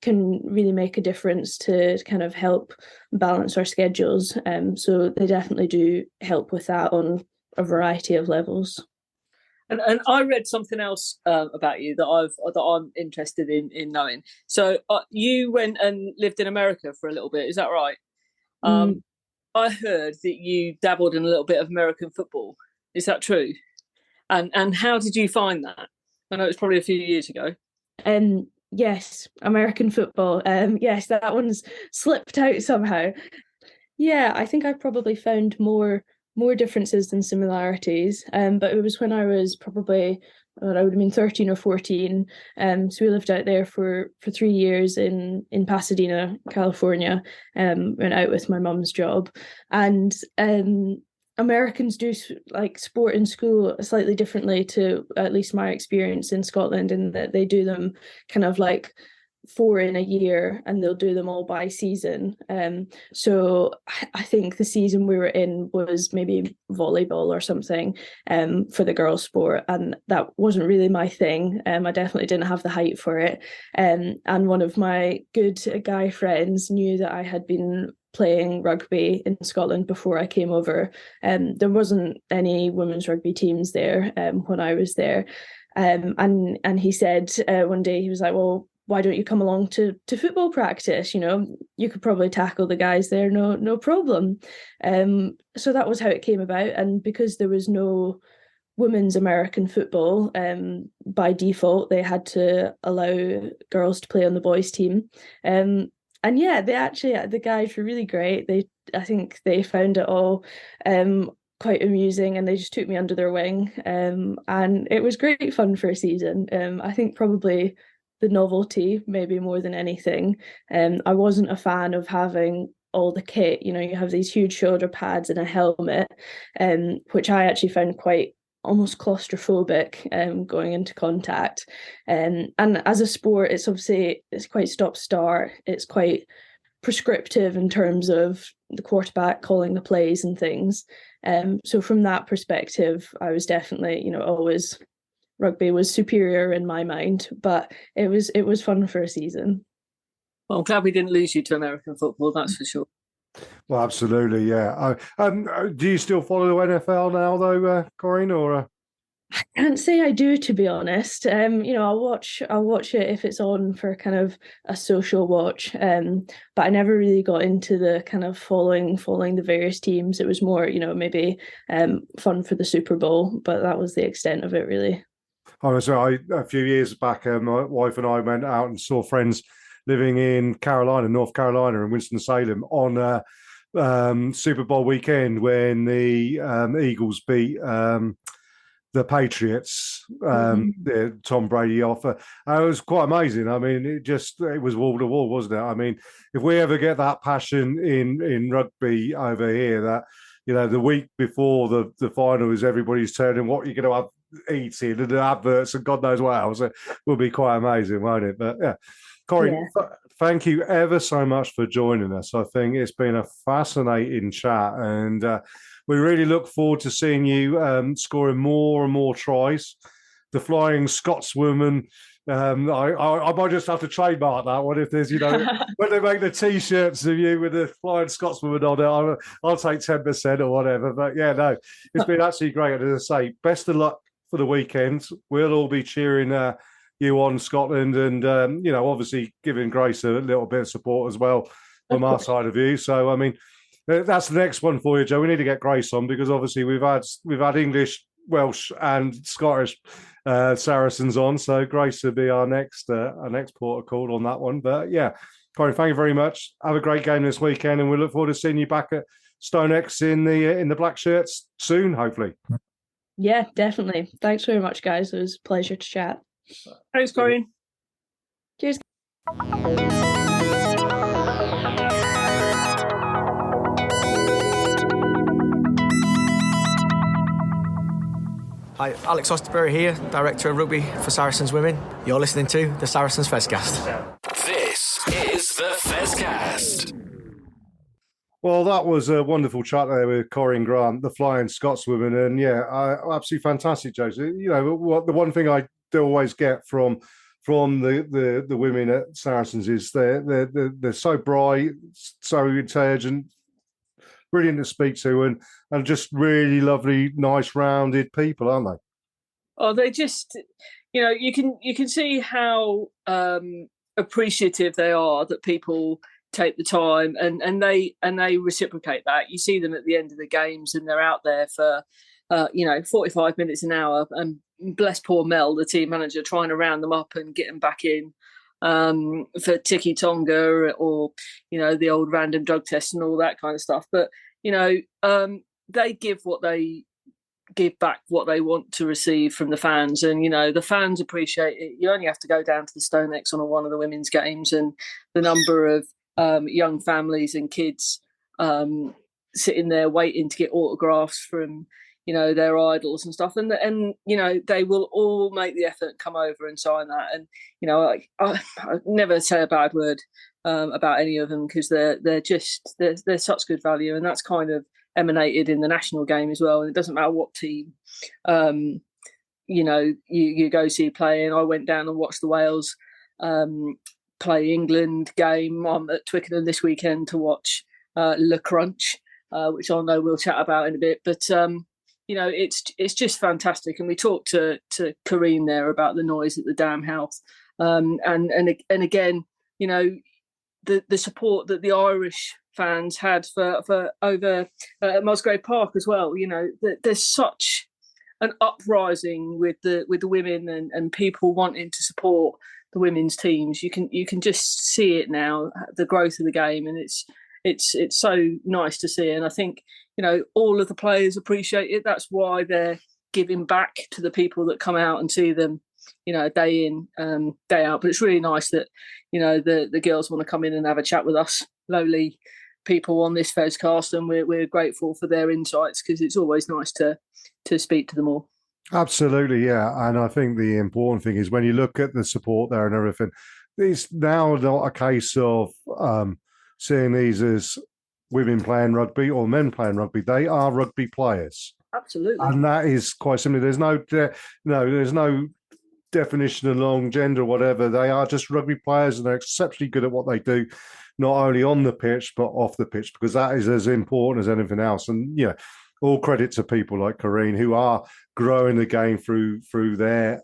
can really make a difference to kind of help balance our schedules. So they definitely do help with that on a variety of levels. And I read something else about you that I'm interested in knowing. So you went and lived in America for a little bit, is that right? I heard that you dabbled in a little bit of American football. Is that true? And how did you find that? I know it's probably a few years ago. Yes, American football. Yes, that one's slipped out somehow. Yeah, I think I probably found more differences than similarities. But it was when I was probably, I would have been 13 or 14. So we lived out there for 3 years in Pasadena, California. Went out with my mum's job, and Americans do like sport in school slightly differently to at least my experience in Scotland, in that they do them kind of like 4 in a year, and they'll do them all by season. So I think the season we were in was maybe volleyball or something, for the girls' sport, and that wasn't really my thing. I definitely didn't have the height for it. And one of my good guy friends knew that I had been playing rugby in Scotland before I came over. There wasn't any women's rugby teams there when I was there. And he said one day, he was like, well, why don't you come along to football practice? You know, you could probably tackle the guys there, no problem. So that was how it came about. And because there was no women's American football, by default, they had to allow girls to play on the boys' team. And yeah, the guys were really great. I think they found it all quite amusing, and they just took me under their wing. And it was great fun for a season. I think probably the novelty, maybe more than anything. I wasn't a fan of having all the kit. You know, you have these huge shoulder pads and a helmet, which I actually found quite almost claustrophobic, going into contact. And as a sport, it's quite stop-start. It's quite prescriptive in terms of the quarterback calling the plays and things. So from that perspective, I was definitely, always, rugby was superior in my mind, but it was fun for a season. Well, I'm glad we didn't lose you to American football, that's for sure. Well, absolutely, yeah. Do you still follow the NFL now, though, Coreen, or? I can't say I do, to be honest. I'll watch it if it's on for kind of a social watch. But I never really got into the kind of following the various teams. It was more, maybe fun for the Super Bowl, but that was the extent of it, really. Honestly, a few years back, my wife and I went out and saw friends living in North Carolina, in Winston-Salem, on Super Bowl weekend when the Eagles beat the Patriots, Tom Brady off. It was quite amazing. I mean, it was wall to wall, wasn't it? I mean, if we ever get that passion in rugby over here, that the week before the final is everybody's turning what you're going to have eating and the adverts and God knows what else, it will be quite amazing, won't it? But yeah. Coreen, thank you ever so much for joining us. I think it's been a fascinating chat, and we really look forward to seeing you scoring more and more tries. The Flying Scotswoman, I might just have to trademark that one if there's, when they make the T-shirts of you with the Flying Scotswoman on it, I'll take 10% or whatever. But yeah, no, it's been absolutely great. And as I say, best of luck for the weekend. We'll all be cheering you on, Scotland, and obviously giving Grace a little bit of support as well from our side of you. So I mean, that's the next one for you, Joe. We need to get Grace on, because obviously we've had English, Welsh, and Scottish Saracens on. So Grace will be our next port of call on that one. But yeah, Coreen, thank you very much. Have a great game this weekend, and we look forward to seeing you back at StoneX in the black shirts soon, hopefully. Yeah, definitely. Thanks very much, guys. It was a pleasure to chat. Thanks, Coreen. Cheers. Hi, Alex Osterbury here, Director of Rugby for Saracens Women. You're listening to the Saracens Fezcast. This is the Fezcast. Well, that was a wonderful chat there with Coreen Grant, the Flying Scotswoman, and yeah, absolutely fantastic, Joseph. The one thing I do always get from the women at Saracens is they're so bright, so intelligent, brilliant to speak to, and just really lovely, nice, rounded people, aren't they? Oh, they just, you can see how appreciative they are that people take the time, and they reciprocate that. You see them at the end of the games, and they're out there for 45 minutes an hour, and bless poor Mel, the team manager, trying to round them up and get them back in. for Tiki Tonga or, the old random drug tests and all that kind of stuff. But, they give back what they want to receive from the fans. And, the fans appreciate it. You only have to go down to the Stonex on one of the women's games, and the number of young families and kids sitting there waiting to get autographs from, their idols and stuff. And they will all make the effort, come over and sign that. And, I never say a bad word about any of them, because they're such good value. And that's kind of emanated in the national game as well. And it doesn't matter what team, you go see playing. I went down and watched the Wales play England game. I'm at Twickenham this weekend to watch Le Crunch, which I know we'll chat about in a bit. But it's just fantastic. And we talked to Coreen there about the noise at the Dam House, and again, the support that the Irish fans had for over Musgrave Park as well. There's such an uprising with the women and people wanting to support the women's teams. You can just see it now, the growth of the game, and it's so nice to see. And I think all of the players appreciate it. That's why they're giving back to the people that come out and see them, day in, day out. But it's really nice that the girls want to come in and have a chat with us lowly people on this Fezcast, and we're grateful for their insights, because it's always nice to speak to them all. Absolutely, yeah. And I think the important thing is when you look at the support there and everything, it's now not a case of seeing these as women playing rugby or men playing rugby. They are rugby players. Absolutely. And that is quite simply, there's no definition along gender or whatever. They are just rugby players, and they're exceptionally good at what they do, not only on the pitch but off the pitch, because that is as important as anything else. And all credit to people like Coreen, who are growing the game through their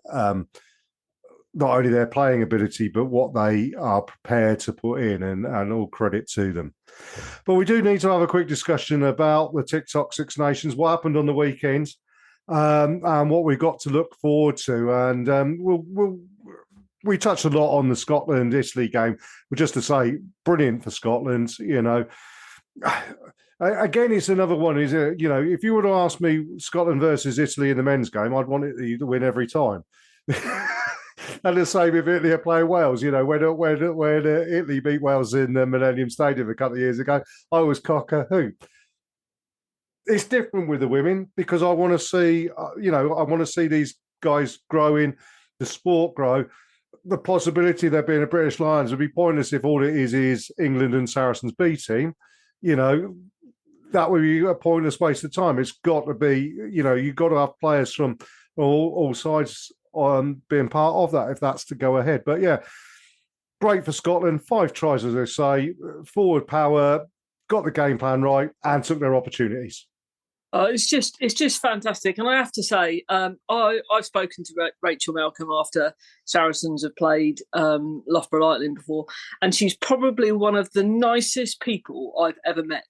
not only their playing ability but what they are prepared to put in, and all credit to them. But we do need to have a quick discussion about the TikTok Six Nations, what happened on the weekend, and what we've got to look forward to. And we touched a lot on the Scotland-Italy game, but just to say, brilliant for Scotland. Again, it's another one. Is if you were to ask me Scotland versus Italy in the men's game, I'd want it to win every time. And the same if Italy are playing Wales. When Italy beat Wales in the Millennium Stadium a couple of years ago, I was cock a hoop. It's different with the women, because I want to see, I want to see these guys growing, the sport grow. The possibility of there being a British Lions would be pointless if all it is England and Saracens B team. That would be a pointless waste of time. It's got to be, you've got to have players from all sides being part of that if that's to go ahead. But yeah, great for Scotland. 5 tries, as I say, forward power, got the game plan right, and took their opportunities. It's just fantastic. And I have to say, I've spoken to Rachel Malcolm after Saracens have played Loughborough Lightning before, and she's probably one of the nicest people I've ever met.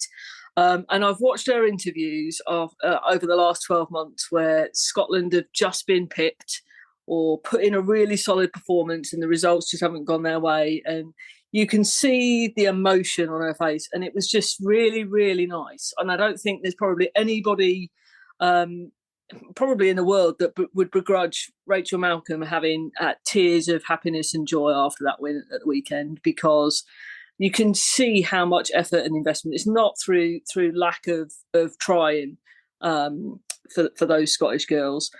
And I've watched her interviews over the last 12 months where Scotland have just been picked or put in a really solid performance and the results just haven't gone their way. And you can see the emotion on her face. And it was just really, really nice. And I don't think there's probably anybody probably in the world that would begrudge Rachel Malcolm having tears of happiness and joy after that win at the weekend, because you can see how much effort and investment. It's not through lack of trying for those Scottish girls.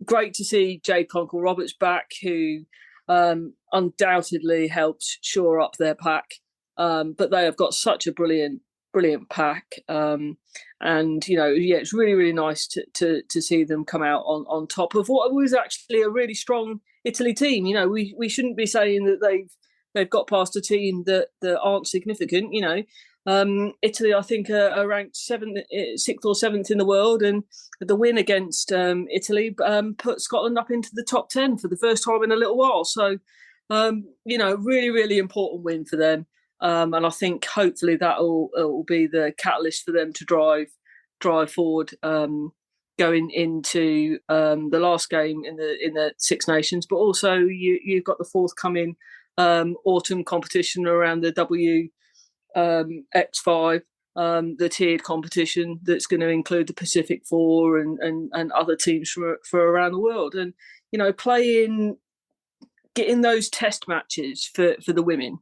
Great to see Jade Conkle-Roberts back, who undoubtedly helped shore up their pack. But they have got such a brilliant pack. And, it's really, really nice to see them come out on top of what was actually a really strong Italy team. We shouldn't be saying that they've got past a team that aren't significant. Italy, I think, are ranked 6th or 7th in the world, and the win against Italy put Scotland up into the top 10 for the first time in a little while. So, really, really important win for them. And I think hopefully that will be the catalyst for them to drive forward, going into the last game in the Six Nations. But also you've got the forthcoming autumn competition around the X5, the tiered competition that's going to include the Pacific Four and other teams for around the world. And, getting those test matches for the women,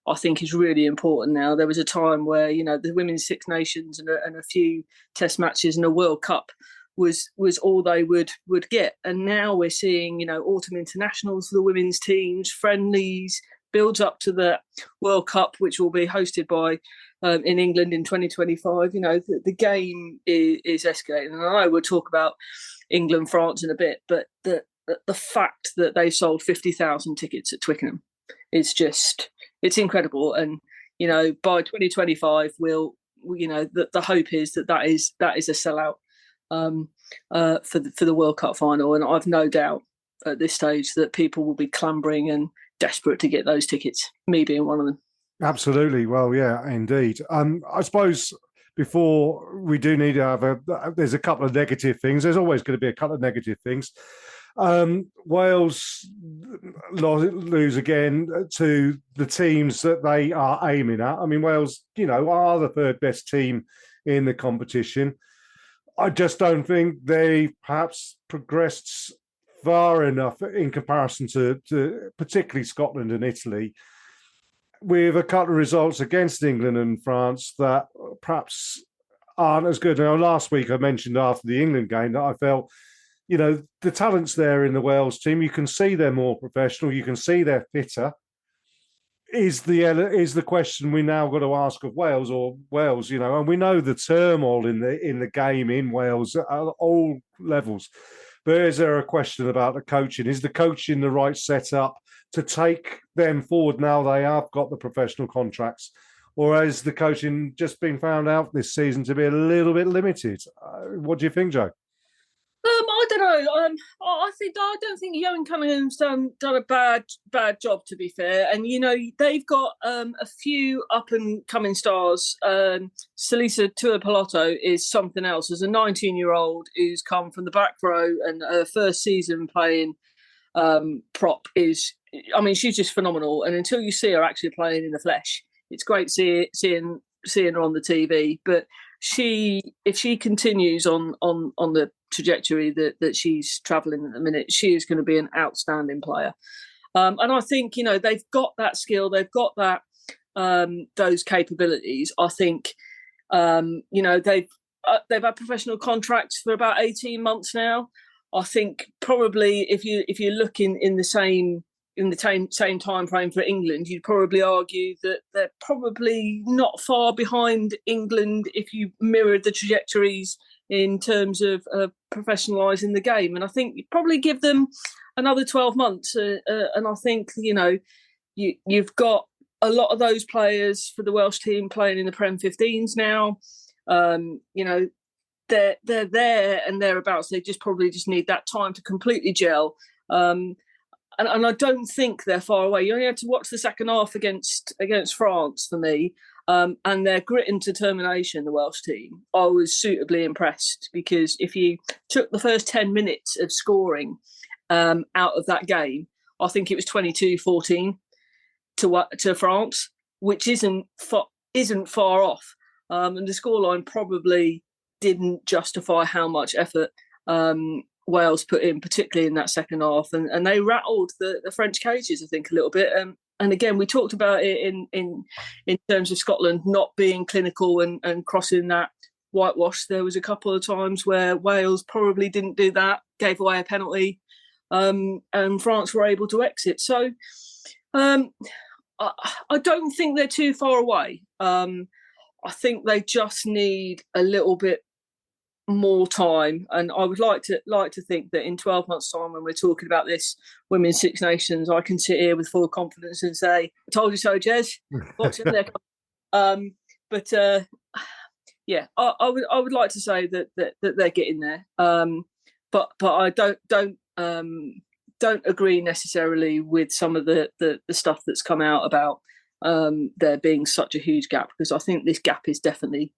I think, is really important now. There was a time where, the Women's Six Nations and a few test matches and a World Cup was all they would get. And now we're seeing, autumn internationals for the women's teams, friendlies, builds up to the World Cup, which will be hosted by in England in 2025. The game is escalating. And I know we'll talk about England, France in a bit, but the fact that they sold 50,000 tickets at Twickenham is it's incredible. And, by 2025, the hope is that is a sellout for the World Cup final. And I've no doubt at this stage that people will be clambering and desperate to get those tickets, me being one of them. Absolutely. Well, yeah, indeed. I suppose before we do need to have there's a couple of negative things. There's always going to be a couple of negative things. Wales lose again to the teams that they are aiming at. I mean, Wales, are the third best team in the competition. I just don't think they perhaps progressed far enough in comparison to particularly Scotland and Italy, with a couple of results against England and France that perhaps aren't as good. Now, last week I mentioned after the England game that I felt, the talent's there in the Wales team. You can see they're more professional. You can see they're fitter. Is the question we now got to ask of Wales, and we know the turmoil in the game in Wales at all levels. But is there a question about the coaching? Is the coaching the right setup to take them forward now they have got the professional contracts? Or has the coaching just been found out this season to be a little bit limited? What do you think, Joe? I don't know. I don't think Ewan Cunningham's done a bad job, to be fair. And they've got a few up and coming stars. Salisa Tuapoloto is something else. As a 19-year-old who's come from the back row and her first season playing prop she's just phenomenal. And until you see her actually playing in the flesh, it's great seeing her on the TV. But if she continues on the trajectory that she's travelling at the minute, she is going to be an outstanding player. And I think they've got that skill, they've got that those capabilities. I think they've had professional contracts for about 18 months now. I think probably if you're looking in the same time frame for England, you'd probably argue that they're probably not far behind England if you mirrored the trajectories in terms of professionalising the game. And I think you'd probably give them another 12 months. And I think, you've got a lot of those players for the Welsh team playing in the Prem 15s now. They're there and thereabouts. They probably need that time to completely gel. And I don't think they're far away. You only had to watch the second half against France for me. And their grit and determination, the Welsh team, I was suitably impressed, because if you took the first 10 minutes of scoring out of that game, I think it was 22-14 to France, which isn't far off. And the scoreline probably didn't justify how much effort Wales put in, particularly in that second half. And they rattled the French cages, I think, a little bit. And again, we talked about it in terms of Scotland not being clinical and crossing that whitewash. There was a couple of times where Wales probably didn't do that, gave away a penalty, and France were able to exit. So I don't think they're too far away. I think they just need a little bit more time, and I would like to think that in 12 months' time, when we're talking about this Women's Six Nations, I can sit here with full confidence and say, "I told you so, Jez." What's in there? But yeah, I would like to say that they're getting there. But I don't agree necessarily with some of the stuff that's come out about there being such a huge gap, because I think this gap is definitely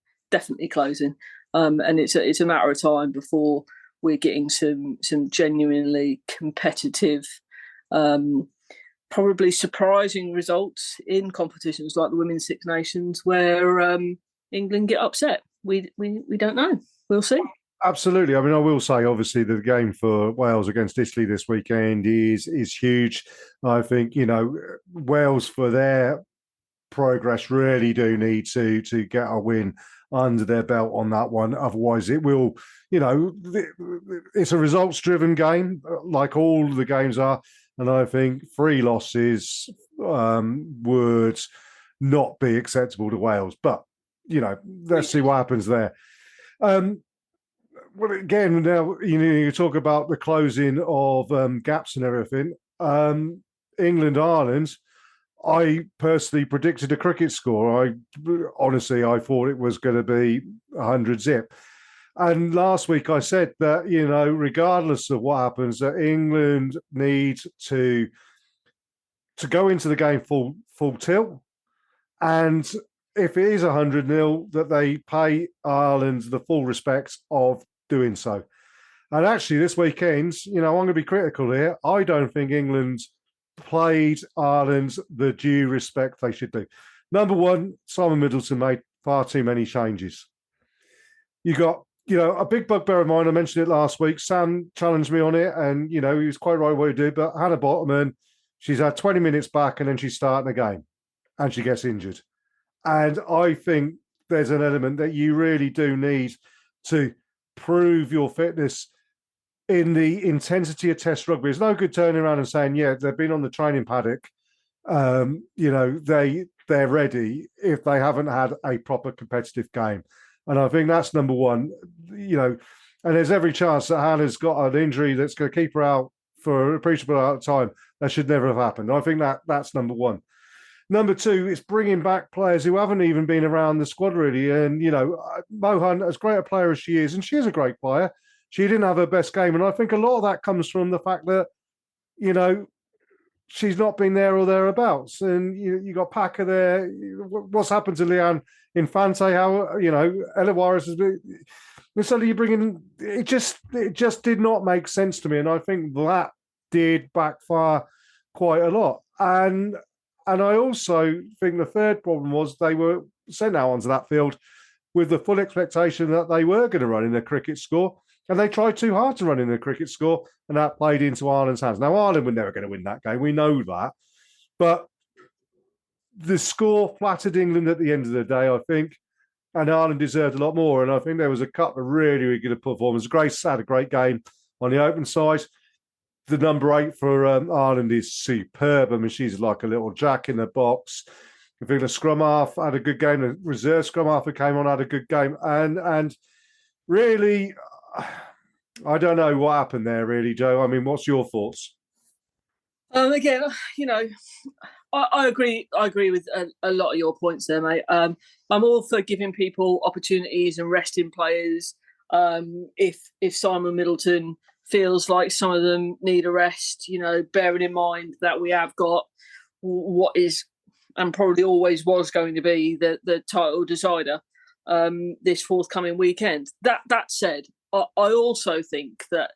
closing. And it's a matter of time before we're getting some genuinely competitive probably surprising results in competitions like the Women's Six Nations where England get upset. We don't know. We'll see. Absolutely. I mean, I will say, obviously, the game for Wales against Italy this weekend is huge. I think, Wales, for their progress, really do need to get a win under their belt on that one. Otherwise, it will, it's a results-driven game, like all the games are. And I think 3 losses would not be acceptable to Wales. But, let's see what happens there. Well, again, now, you talk about the closing of gaps and everything. England-Ireland, I personally predicted a cricket score. Honestly, I thought it was going to be 100 zip. And last week I said that, regardless of what happens, that England need to go into the game full tilt. And if it is 100-0, that they pay Ireland the full respect of doing so. And actually, this weekend, I'm going to be critical here. I don't think England played Ireland the due respect they should do. Number one, Simon Middleton made far too many changes. You got, a big bugbear of mine. I mentioned it last week. Sam challenged me on it, and he was quite right what he did. But Hannah Bottoman, she's had 20 minutes back, and then she's starting a game, and she gets injured. And I think there's an element that you really do need to prove your fitness in the intensity of Test rugby. It's no good turning around and saying, yeah, they've been on the training paddock. They're ready if they haven't had a proper competitive game. And I think that's number one, and there's every chance that Hannah's got an injury that's going to keep her out for an appreciable amount of time. That should never have happened. I think that's number one. Number two, it's bringing back players who haven't even been around the squad really. And, Mo Hunt, as great a player as she is, and she is a great player, she didn't have her best game. And I think a lot of that comes from the fact that, she's not been there or thereabouts. And you got Packer there. What's happened to Leanne Infante? How, Ella Warris has been. And suddenly you bring in, it just did not make sense to me. And I think that did backfire quite a lot. And I also think the third problem was they were sent out onto that field with the full expectation that they were going to run in a cricket score. And they tried too hard to run in a cricket score, and that played into Ireland's hands. Now, Ireland were never going to win that game. We know that. But the score flattered England at the end of the day, I think, and Ireland deserved a lot more. And I think there was a couple of really, really good performances. Grace had a great game on the open side. The number 8 for Ireland is superb. I mean, she's like a little jack in the box. I think the scrum half had a good game. The reserve scrum half that came on had a good game. And really, I don't know what happened there, really, Joe. I mean, what's your thoughts? Again, I agree. I agree with a lot of your points there, mate. I'm all for giving people opportunities and resting players. If Simon Middleton feels like some of them need a rest, bearing in mind that we have got what is and probably always was going to be the title decider this forthcoming weekend. That said, I also think that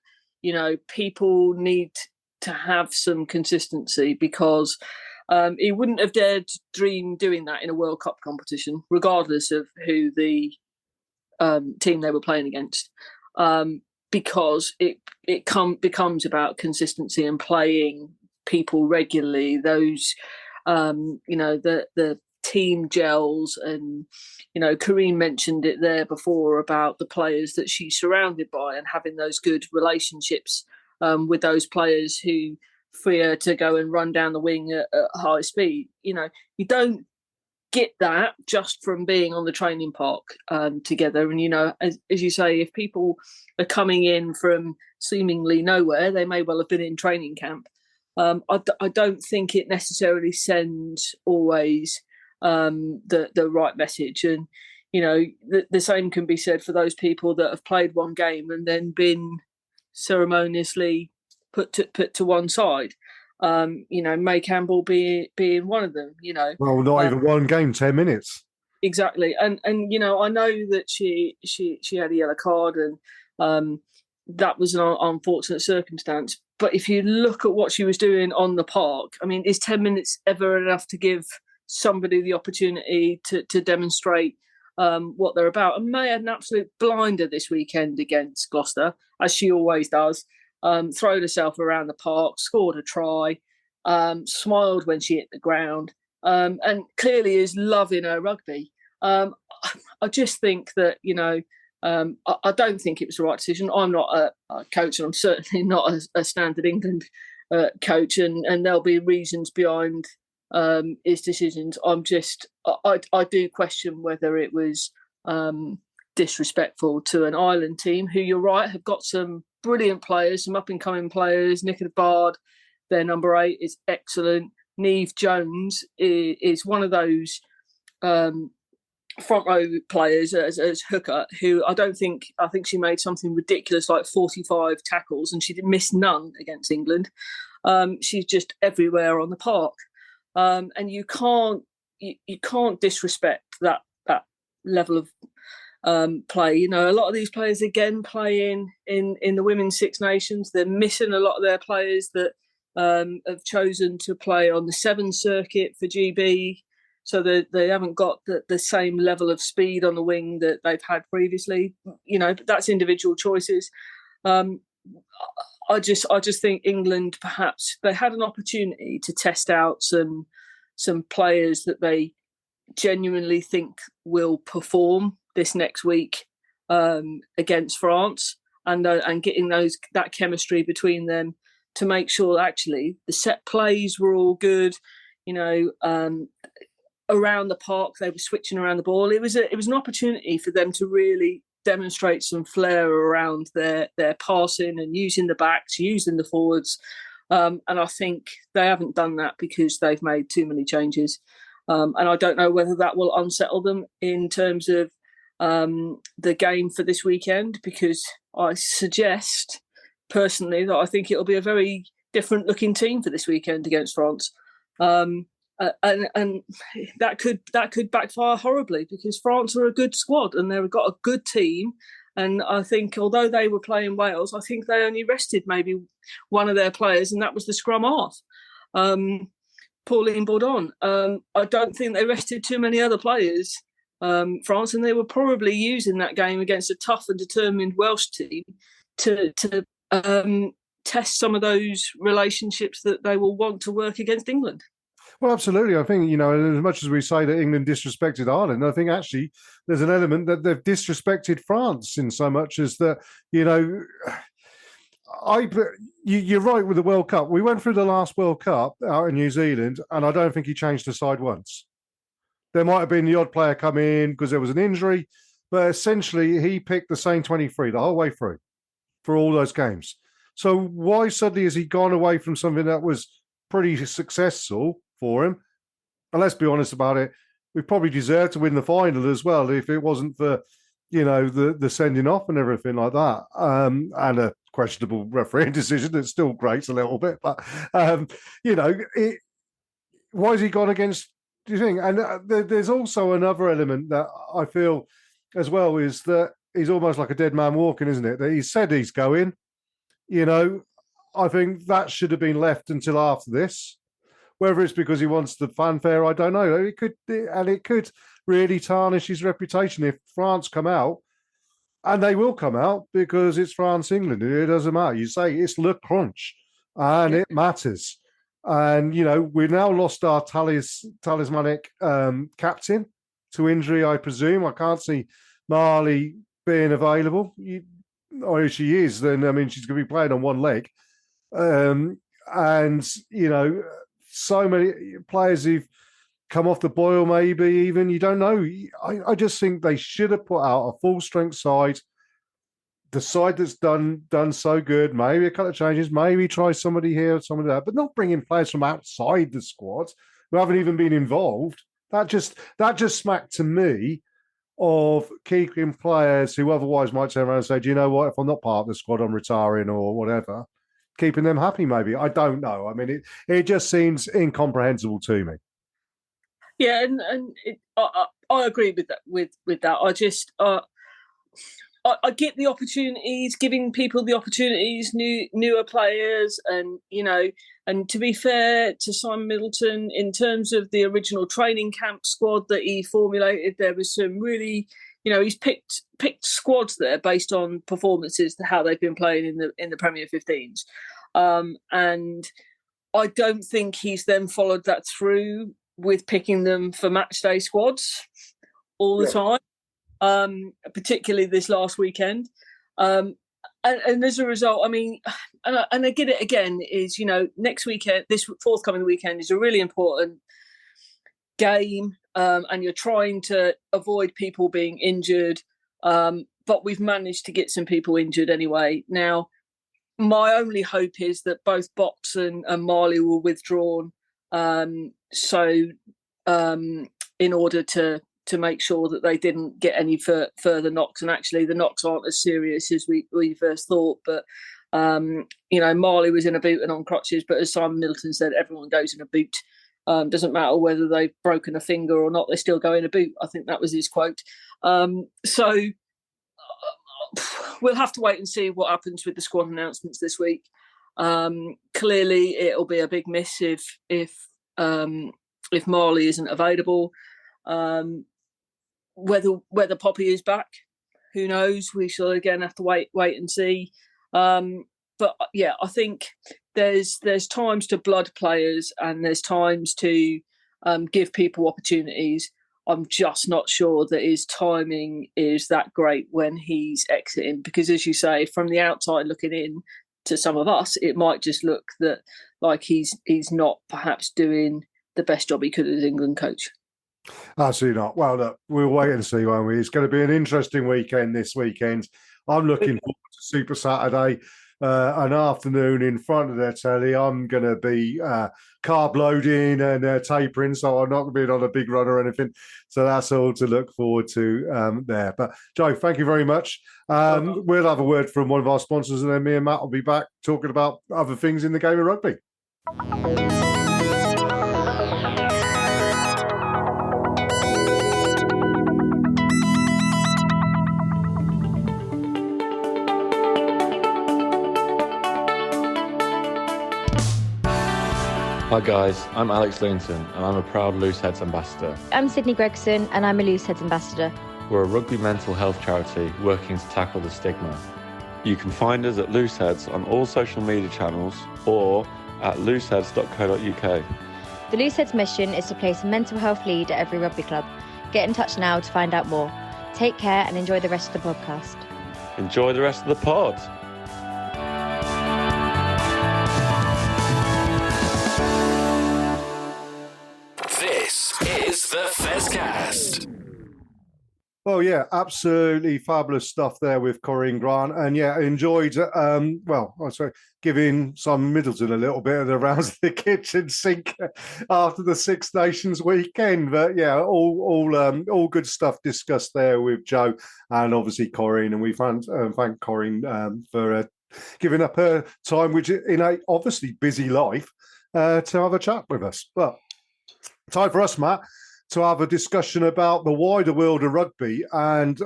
people need to have some consistency, because he wouldn't have dared dream doing that in a World Cup competition, regardless of who the team they were playing against, because it becomes about consistency and playing people regularly. Those the team gels, and Coreen mentioned it there before about the players that she's surrounded by and having those good relationships with those players who free her to go and run down the wing at high speed. You don't get that just from being on the training park together. And as you say, if people are coming in from seemingly nowhere, they may well have been in training camp. I don't think it necessarily sends always the right message. And the same can be said for those people that have played one game and then been ceremoniously put to one side. May Campbell being one of them. Well, not even one game, 10 minutes. Exactly, and I know that she had a yellow card, and that was an unfortunate circumstance. But if you look at what she was doing on the park, I mean, is 10 minutes ever enough to give somebody the opportunity to demonstrate what they're about? And May had an absolute blinder this weekend against Gloucester, as she always does. Thrown herself around the park, scored a try, smiled when she hit the ground, and clearly is loving her rugby. I just think that, I don't think it was the right decision. I'm not a coach, and I'm certainly not a Standard England coach, and there'll be reasons behind his decisions. I do question whether it was disrespectful to an Ireland team who, you're right, have got some brilliant players, some up-and-coming players. Nicola Bard, their number 8, is excellent. Niamh Jones is one of those front row players as hooker who I think she made something ridiculous like 45 tackles, and she didn't miss none against England. She's just everywhere on the park, and you can't disrespect that level of play. A lot of these players again playing in the Women's Six Nations. They're missing a lot of their players that have chosen to play on the 7 circuit for GB. So they haven't got the same level of speed on the wing that they've had previously. But that's individual choices. I just think England, perhaps they had an opportunity to test out some players that they genuinely think will perform this next week against France, and getting that chemistry between them to make sure that actually the set plays were all good. Around the park, they were switching around the ball. It was an opportunity for them to really demonstrate some flair around their passing and using the backs, using the forwards. And I think they haven't done that because they've made too many changes. And I don't know whether that will unsettle them in terms of the game for this weekend, because I suggest personally that I think it'll be a very different looking team for this weekend against France. And that could backfire horribly, because France are a good squad and they've got a good team. And I think although they were playing Wales, I think they only rested maybe one of their players, and that was the scrum half, Pauline Bourdon. I don't think they rested too many other players, France, and they were probably using that game against a tough and determined Welsh team to test some of those relationships that they will want to work against England. Well, absolutely. I think, as much as we say that England disrespected Ireland, I think actually there's an element that they've disrespected France in so much as that, you're right with the World Cup. We went through the last World Cup out in New Zealand, and I don't think he changed the side once. There might have been the odd player come in because there was an injury, but essentially he picked the same 23 the whole way through for all those games. So why suddenly has he gone away from something that was pretty successful for him? And let's be honest about it, we probably deserved to win the final as well if it wasn't for, the sending off and everything like that, and a questionable refereeing decision that still grates a little bit. But why has he gone against? Do you think? And there's also another element that I feel as well, is that he's almost like a dead man walking, isn't it? That he said he's going. I think that should have been left until after this. Whether it's because he wants the fanfare, I don't know. It could really tarnish his reputation if France come out, and they will come out because it's France, England. It doesn't matter. You say it's Le Crunch, and it matters. And we've now lost our talismanic captain to injury, I presume. I can't see Marley being available. Or if she is, then she's going to be playing on one leg. So many players who've come off the boil, maybe even, you don't know. I just think they should have put out a full strength side, the side that's done so good. Maybe a couple of changes, maybe try somebody here, somebody there, but not bringing players from outside the squad who haven't even been involved. That just smacked to me of keeping players who otherwise might turn around and say, do you know what, if I'm not part of the squad, I'm retiring or whatever. Keeping them happy, maybe. I don't know. It just seems incomprehensible to me. Yeah, and I agree with that. With that, I just I get the opportunities, giving people the opportunities, newer players, and and to be fair to Simon Middleton, in terms of the original training camp squad that he formulated, there was some really, he's picked squads there based on performances, how they've been playing in the Premier 15s, and I don't think he's then followed that through with picking them for match day squads all the time, particularly this last weekend. And as a result, I mean, and I get it again, is, next weekend, this forthcoming weekend is a really important game, and you're trying to avoid people being injured, but we've managed to get some people injured anyway. Now, my only hope is that both Box and Marley were withdrawn, in order to make sure that they didn't get any further knocks. And actually, the knocks aren't as serious as we first thought. But Marley was in a boot and on crutches. But as Simon Middleton said, everyone goes in a boot. Doesn't matter whether they've broken a finger or not; they still go in a boot. I think that was his quote. So we'll have to wait and see what happens with the squad announcements this week. Clearly, it'll be a big miss if Marley isn't available. Whether Poppy is back, who knows? We shall again have to wait and see. But yeah, I think there's times to blood players and there's times to give people opportunities. I'm just not sure that his timing is that great when he's exiting, because as you say, from the outside looking in, to some of us, it might just look that like he's not perhaps doing the best job he could as England coach. Absolutely not. Well, look, we'll wait and see, won't we? It's going to be an interesting weekend this weekend. I'm looking forward to Super Saturday, an afternoon in front of their telly. I'm going to be carb loading and tapering, so I'm not going to be on a big run or anything. So that's all to look forward to there. But Joe, thank you very much. We'll have a word from one of our sponsors, and then me and Matt will be back talking about other things in the game of rugby. Hi guys, I'm Alex Linton and I'm a proud Looseheads ambassador. I'm Sydney Gregson and I'm a Looseheads ambassador. We're a rugby mental health charity working to tackle the stigma. You can find us at Looseheads on all social media channels or at looseheads.co.uk. The Looseheads mission is to place a mental health lead at every rugby club. Get in touch now to find out more. Take care and enjoy the rest of the podcast. Enjoy the rest of the pod. This is the Fezcast. Well, yeah, absolutely fabulous stuff there with Coreen Grant. And yeah, enjoyed, giving Simon Middleton a little bit of the rounds of the kitchen sink after the Six Nations weekend. But yeah, all good stuff discussed there with Joe and obviously Coreen. And we thank Coreen for giving up her time, which in a obviously busy life, to have a chat with us. But time for us, Matt, to have a discussion about the wider world of rugby. And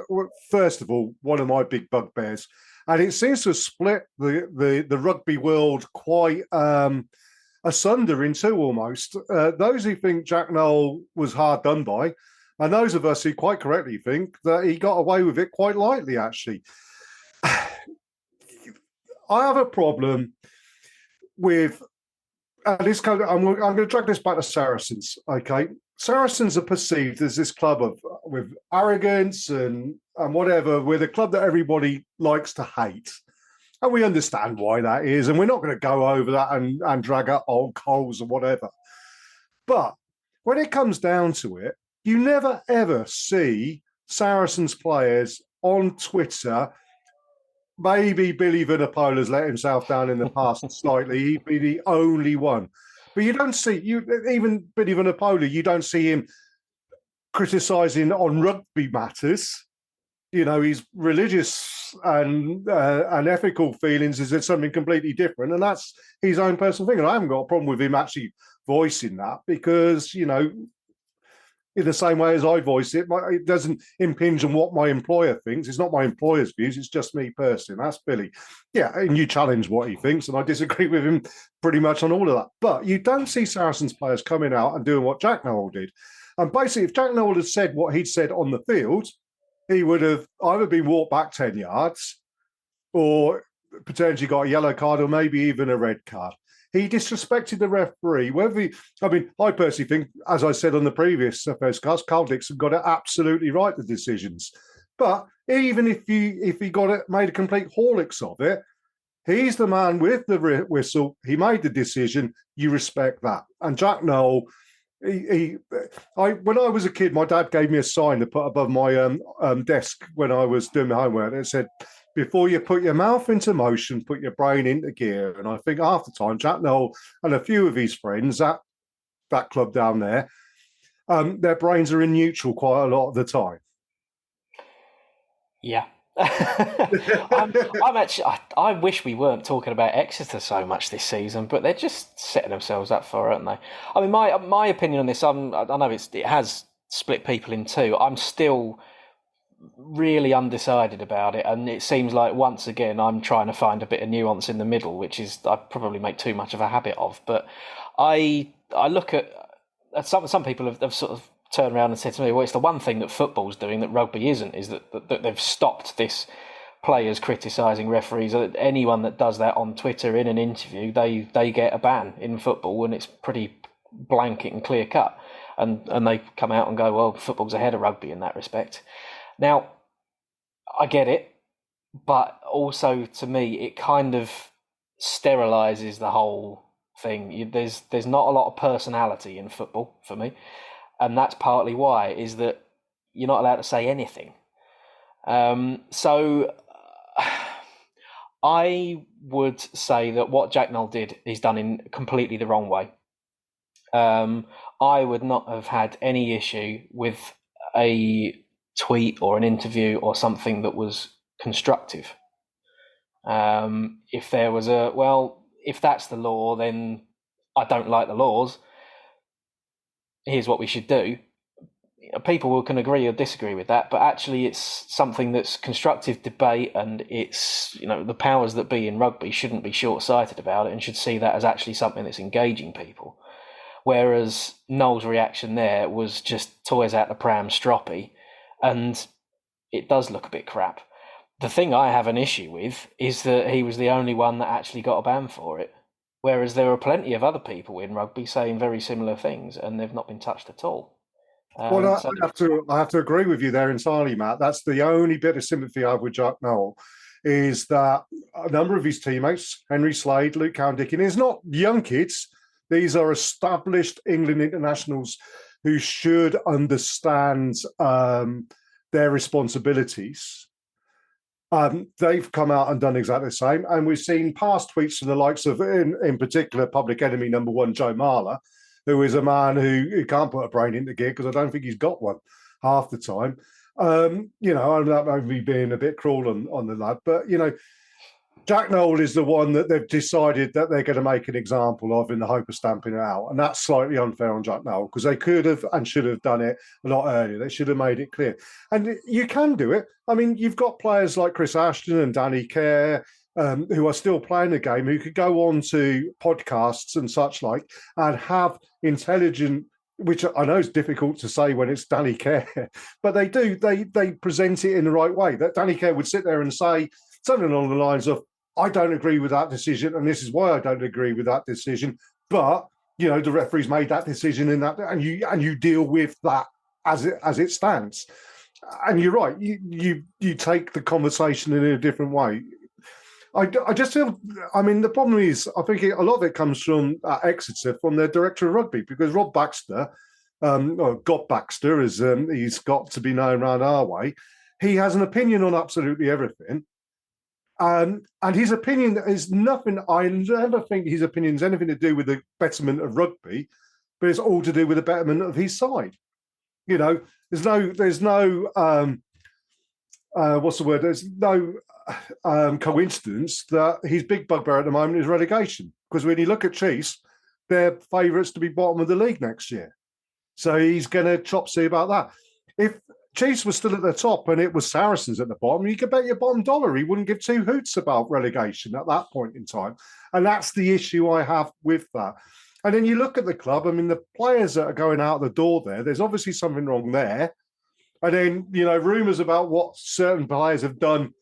first of all, one of my big bugbears, and it seems to have split the rugby world quite asunder in two almost. Those who think Jack Nowell was hard done by, and those of us who quite correctly think that he got away with it quite lightly, actually. I have a problem with... I'm going to drag this back to Saracens, okay? Saracens are perceived as this club with arrogance and whatever. We're the club that everybody likes to hate. And we understand why that is. And we're not going to go over that and drag up old coals or whatever. But when it comes down to it, you never, ever see Saracens players on Twitter. Maybe Billy Vunipola's let himself down in the past slightly. He'd be the only one. But you don't see, even Billy Vunipola, you don't see him criticising on rugby matters. You know, his religious and ethical feelings is something completely different. And that's his own personal thing. And I haven't got a problem with him actually voicing that because, you know, in the same way as I voice it. It doesn't impinge on what my employer thinks. It's not my employer's views. It's just me personally. That's Billy. Yeah, and you challenge what he thinks, and I disagree with him pretty much on all of that. But you don't see Saracens players coming out and doing what Jack Nowell did. And basically, if Jack Nowell had said what he'd said on the field, he would have either been walked back 10 yards or potentially got a yellow card or maybe even a red card. He disrespected the referee. I personally think, as I said on the previous first cast, Carl Dixon got it absolutely right, the decisions. But even if he got it, made a complete horlicks of it, he's the man with the whistle. He made the decision. You respect that. And Jack Nowell, when I was a kid, my dad gave me a sign to put above my desk when I was doing my homework. And it said, before you put your mouth into motion, put your brain into gear. And I think half the time, Jack Nowell and a few of his friends at that club down there, their brains are in neutral quite a lot of the time. Yeah. I'm actually. I wish we weren't talking about Exeter so much this season, but they're just setting themselves up for it, aren't they? I mean, my opinion on this, I know it has split people in two. I'm still really undecided about it, and it seems like once again I'm trying to find a bit of nuance in the middle, which is I probably make too much of a habit of. But I look at some people have sort of turned around and said to me, well, it's the one thing that football's doing that rugby isn't, is that they've stopped this players criticising referees. Anyone that does that on Twitter in an interview, they get a ban in football, and it's pretty blanket and clear cut. And they come out and go, well, football's ahead of rugby in that respect. Now, I get it, but also to me, it kind of sterilises the whole thing. There's not a lot of personality in football for me, and that's partly why, is that you're not allowed to say anything. So I would say that what Jack Nowell did, he's done in completely the wrong way. I would not have had any issue with a tweet or an interview or something that was constructive. If there was if that's the law, then I don't like the laws. Here's what we should do. People can agree or disagree with that, but actually it's something that's constructive debate, and it's, the powers that be in rugby shouldn't be short-sighted about it and should see that as actually something that's engaging people. Whereas Noel's reaction there was just toys out the pram stroppy, and it does look a bit crap. The thing I have an issue with is that he was the only one that actually got a ban for it, whereas there are plenty of other people in rugby saying very similar things, and they've not been touched at all. I have to agree with you there entirely, Matt. That's the only bit of sympathy I have with Jack Nowell, is that a number of his teammates, Henry Slade, Luke Cowan-Dickin, is not young kids. These are established England internationals who should understand their responsibilities. They've come out and done exactly the same. And we've seen past tweets from the likes of, in particular, public enemy number one, Joe Marler, who is a man who can't put a brain into gear, because I don't think he's got one half the time. And that might be being a bit cruel on the lad. But, Jack Nowell is the one that they've decided that they're going to make an example of in the hope of stamping it out. And that's slightly unfair on Jack Nowell, because they could have and should have done it a lot earlier. They should have made it clear. And you can do it. I mean, you've got players like Chris Ashton and Danny Kerr, who are still playing the game, who could go on to podcasts and such like and have intelligent, which I know is difficult to say when it's Danny Kerr, but they do. They present it in the right way. That Danny Kerr would sit there and say something along the lines of, I don't agree with that decision, and this is why I don't agree with that decision. But the referee's made that decision, and you deal with that as it stands. And you're right. You take the conversation in a different way. I just feel. I mean, the problem is, I think a lot of it comes from Exeter, from their director of rugby, because Rob Baxter, or Got Baxter, as he's got to be known around our way, he has an opinion on absolutely everything. And his opinion is nothing. I never think his opinion has anything to do with the betterment of rugby, but it's all to do with the betterment of his side. There's no what's the word? There's no coincidence that his big bugbear at the moment is relegation. Because when you look at Chiefs, they're favourites to be bottom of the league next year. So he's going to chop see about that. If Chiefs were still at the top and it was Saracens at the bottom, you could bet your bottom dollar he wouldn't give two hoots about relegation at that point in time. And that's the issue I have with that. And then you look at the club, I mean, the players that are going out the door there's obviously something wrong there. And then, rumours about what certain players have done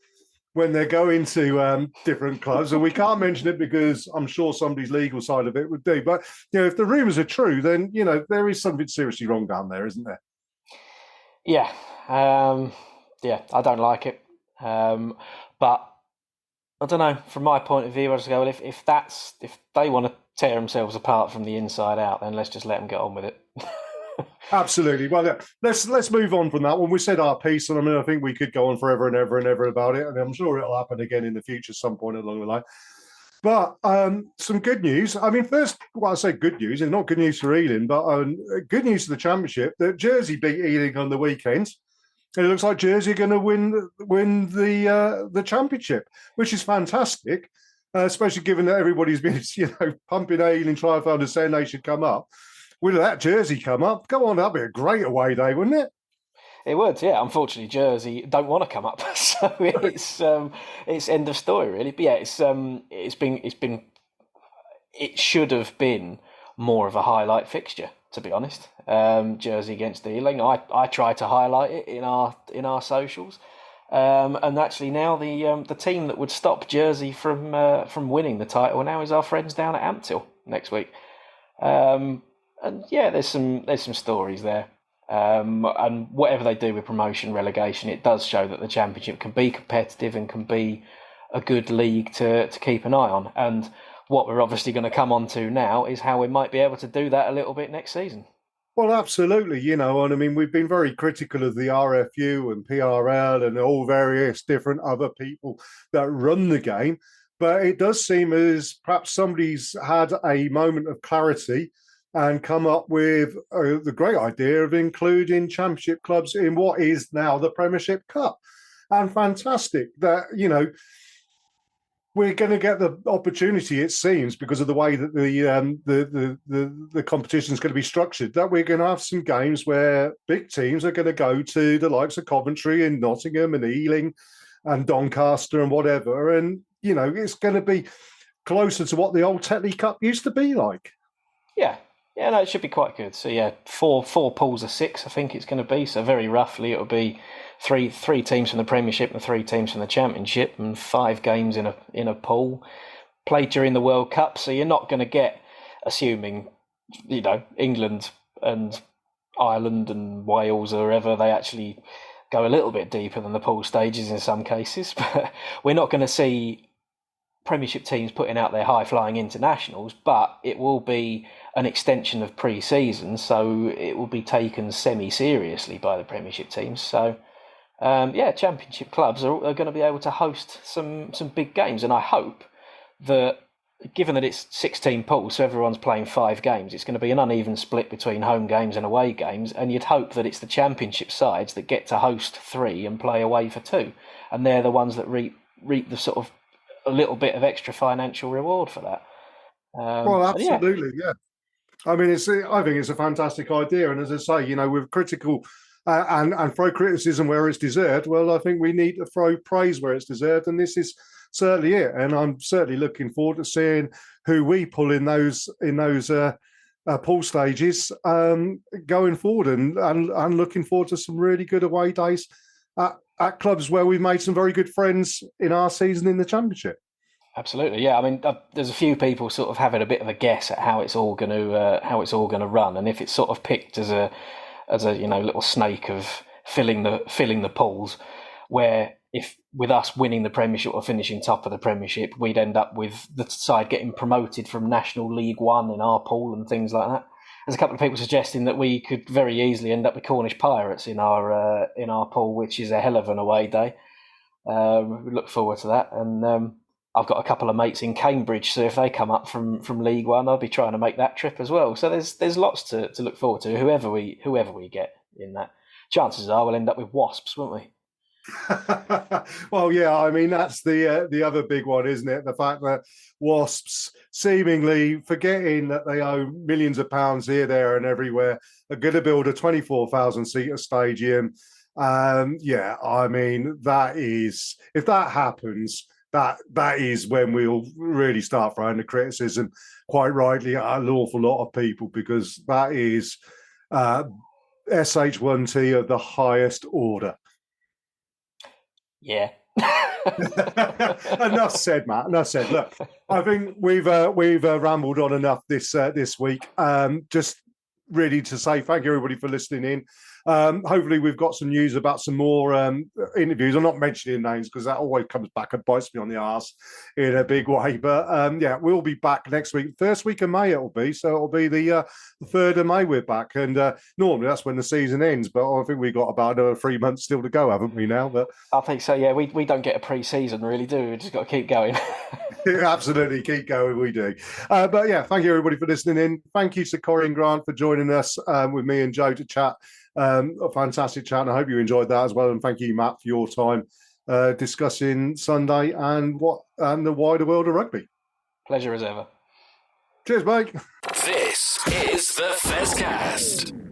when they're going to different clubs. And we can't mention it because I'm sure somebody's legal side of it would do. But, if the rumours are true, then, there is something seriously wrong down there, isn't there? Yeah. I don't like it. But I don't know, from my point of view, I just go, well, if they want to tear themselves apart from the inside out, then let's just let them get on with it. Absolutely. Well, let's move on from that one. We said our piece, and I think we could go on forever and ever and ever about it, and I'm sure it'll happen again in the future some point along the line. But some good news. I mean, first, I say good news, and not good news for Ealing, but good news for the Championship that Jersey beat Ealing on the weekend. And it looks like Jersey are going to win the Championship, which is fantastic, especially given that everybody's been pumping Ealing, Trifeld, saying they should come up. Will that Jersey come up? Come on, that'd be a great away day, wouldn't it? It would, yeah. Unfortunately, Jersey don't want to come up, so it's end of story, really. But yeah, it should have been more of a highlight fixture, to be honest. Jersey against Ealing. I tried to highlight it in our socials, and actually now the team that would stop Jersey from winning the title now is our friends down at Ampthill next week. And yeah, there's some stories there. And whatever they do with promotion, relegation, it does show that the Championship can be competitive and can be a good league to keep an eye on. And what we're obviously going to come on to now is how we might be able to do that a little bit next season. Well, absolutely. And I mean, we've been very critical of the RFU and PRL and all various different other people that run the game. But it does seem as perhaps somebody's had a moment of clarity and come up with the great idea of including Championship clubs in what is now the Premiership Cup. And fantastic that, we're going to get the opportunity, it seems, because of the way that the competition is going to be structured, that we're going to have some games where big teams are going to go to the likes of Coventry and Nottingham and Ealing and Doncaster and whatever. And, it's going to be closer to what the old Tetley Cup used to be like. Yeah. Yeah, no, it should be quite good. So yeah, four pools of 6, I think it's going to be. So very roughly, it'll be three teams from the Premiership and 3 teams from the Championship, and 5 games in a pool played during the World Cup. So you're not going to get, assuming England and Ireland and Wales or wherever, they actually go a little bit deeper than the pool stages in some cases. But we're not going to see Premiership teams putting out their high-flying internationals, but it will be an extension of pre-season, so it will be taken semi-seriously by the Premiership teams. So, Championship clubs are going to be able to host some big games, and I hope that, given that it's 16 pools, so everyone's playing 5 games, it's going to be an uneven split between home games and away games, and you'd hope that it's the Championship sides that get to host 3 and play away for 2, and they're the ones that reap the sort of a little bit of extra financial reward for that. Well, absolutely, yeah. I mean, I think it's a fantastic idea, and as I say, we're critical and throw criticism where it's deserved. Well, I think we need to throw praise where it's deserved, and this is certainly it. And I'm certainly looking forward to seeing who we pull in those pool stages going forward, and looking forward to some really good away days at clubs where we've made some very good friends in our season in the Championship. Absolutely, yeah. I mean, there's a few people sort of having a bit of a guess at how it's all going to run, and if it's sort of picked as a little snake of filling the pools, where if with us winning the Premiership or finishing top of the Premiership, we'd end up with the side getting promoted from National League One in our pool and things like that. There's a couple of people suggesting that we could very easily end up with Cornish Pirates in our pool, which is a hell of an away day. We look forward to that, and I've got a couple of mates in Cambridge, so if they come up from League One, I'll be trying to make that trip as well. So there's lots to look forward to. Whoever we get in that, chances are we'll end up with Wasps, won't we? Well, yeah, I mean, that's the other big one, isn't it? The fact that Wasps, seemingly forgetting that they owe millions of pounds here, there, and everywhere, are going to build a 24,000-seater stadium. Yeah, I mean, that is, if that happens, that is when we'll really start throwing the criticism, quite rightly, at an awful lot of people, because that is SH1T of the highest order. Yeah. Enough said, Matt. Enough said. Look, I think we've rambled on enough this week. Just really to say thank you, everybody, for listening in. Hopefully we've got some news about some more interviews. I'm not mentioning names because that always comes back and bites me on the arse in a big way. But yeah, we'll be back next week. First week of May it'll be. So it'll be the 3rd of May we're back. And normally that's when the season ends. But I think we've got about another 3 months still to go, haven't we now? But I think so, yeah. We don't get a pre-season really, do we? We've just got to keep going. Absolutely, keep going, we do. But yeah, thank you everybody for listening in. Thank you to Coreen Grant for joining us with me and Joe to chat. A fantastic chat, and I hope you enjoyed that as well. And thank you, Matt, for your time discussing Sunday and the wider world of rugby. Pleasure as ever. Cheers, mate. This is the Fezcast.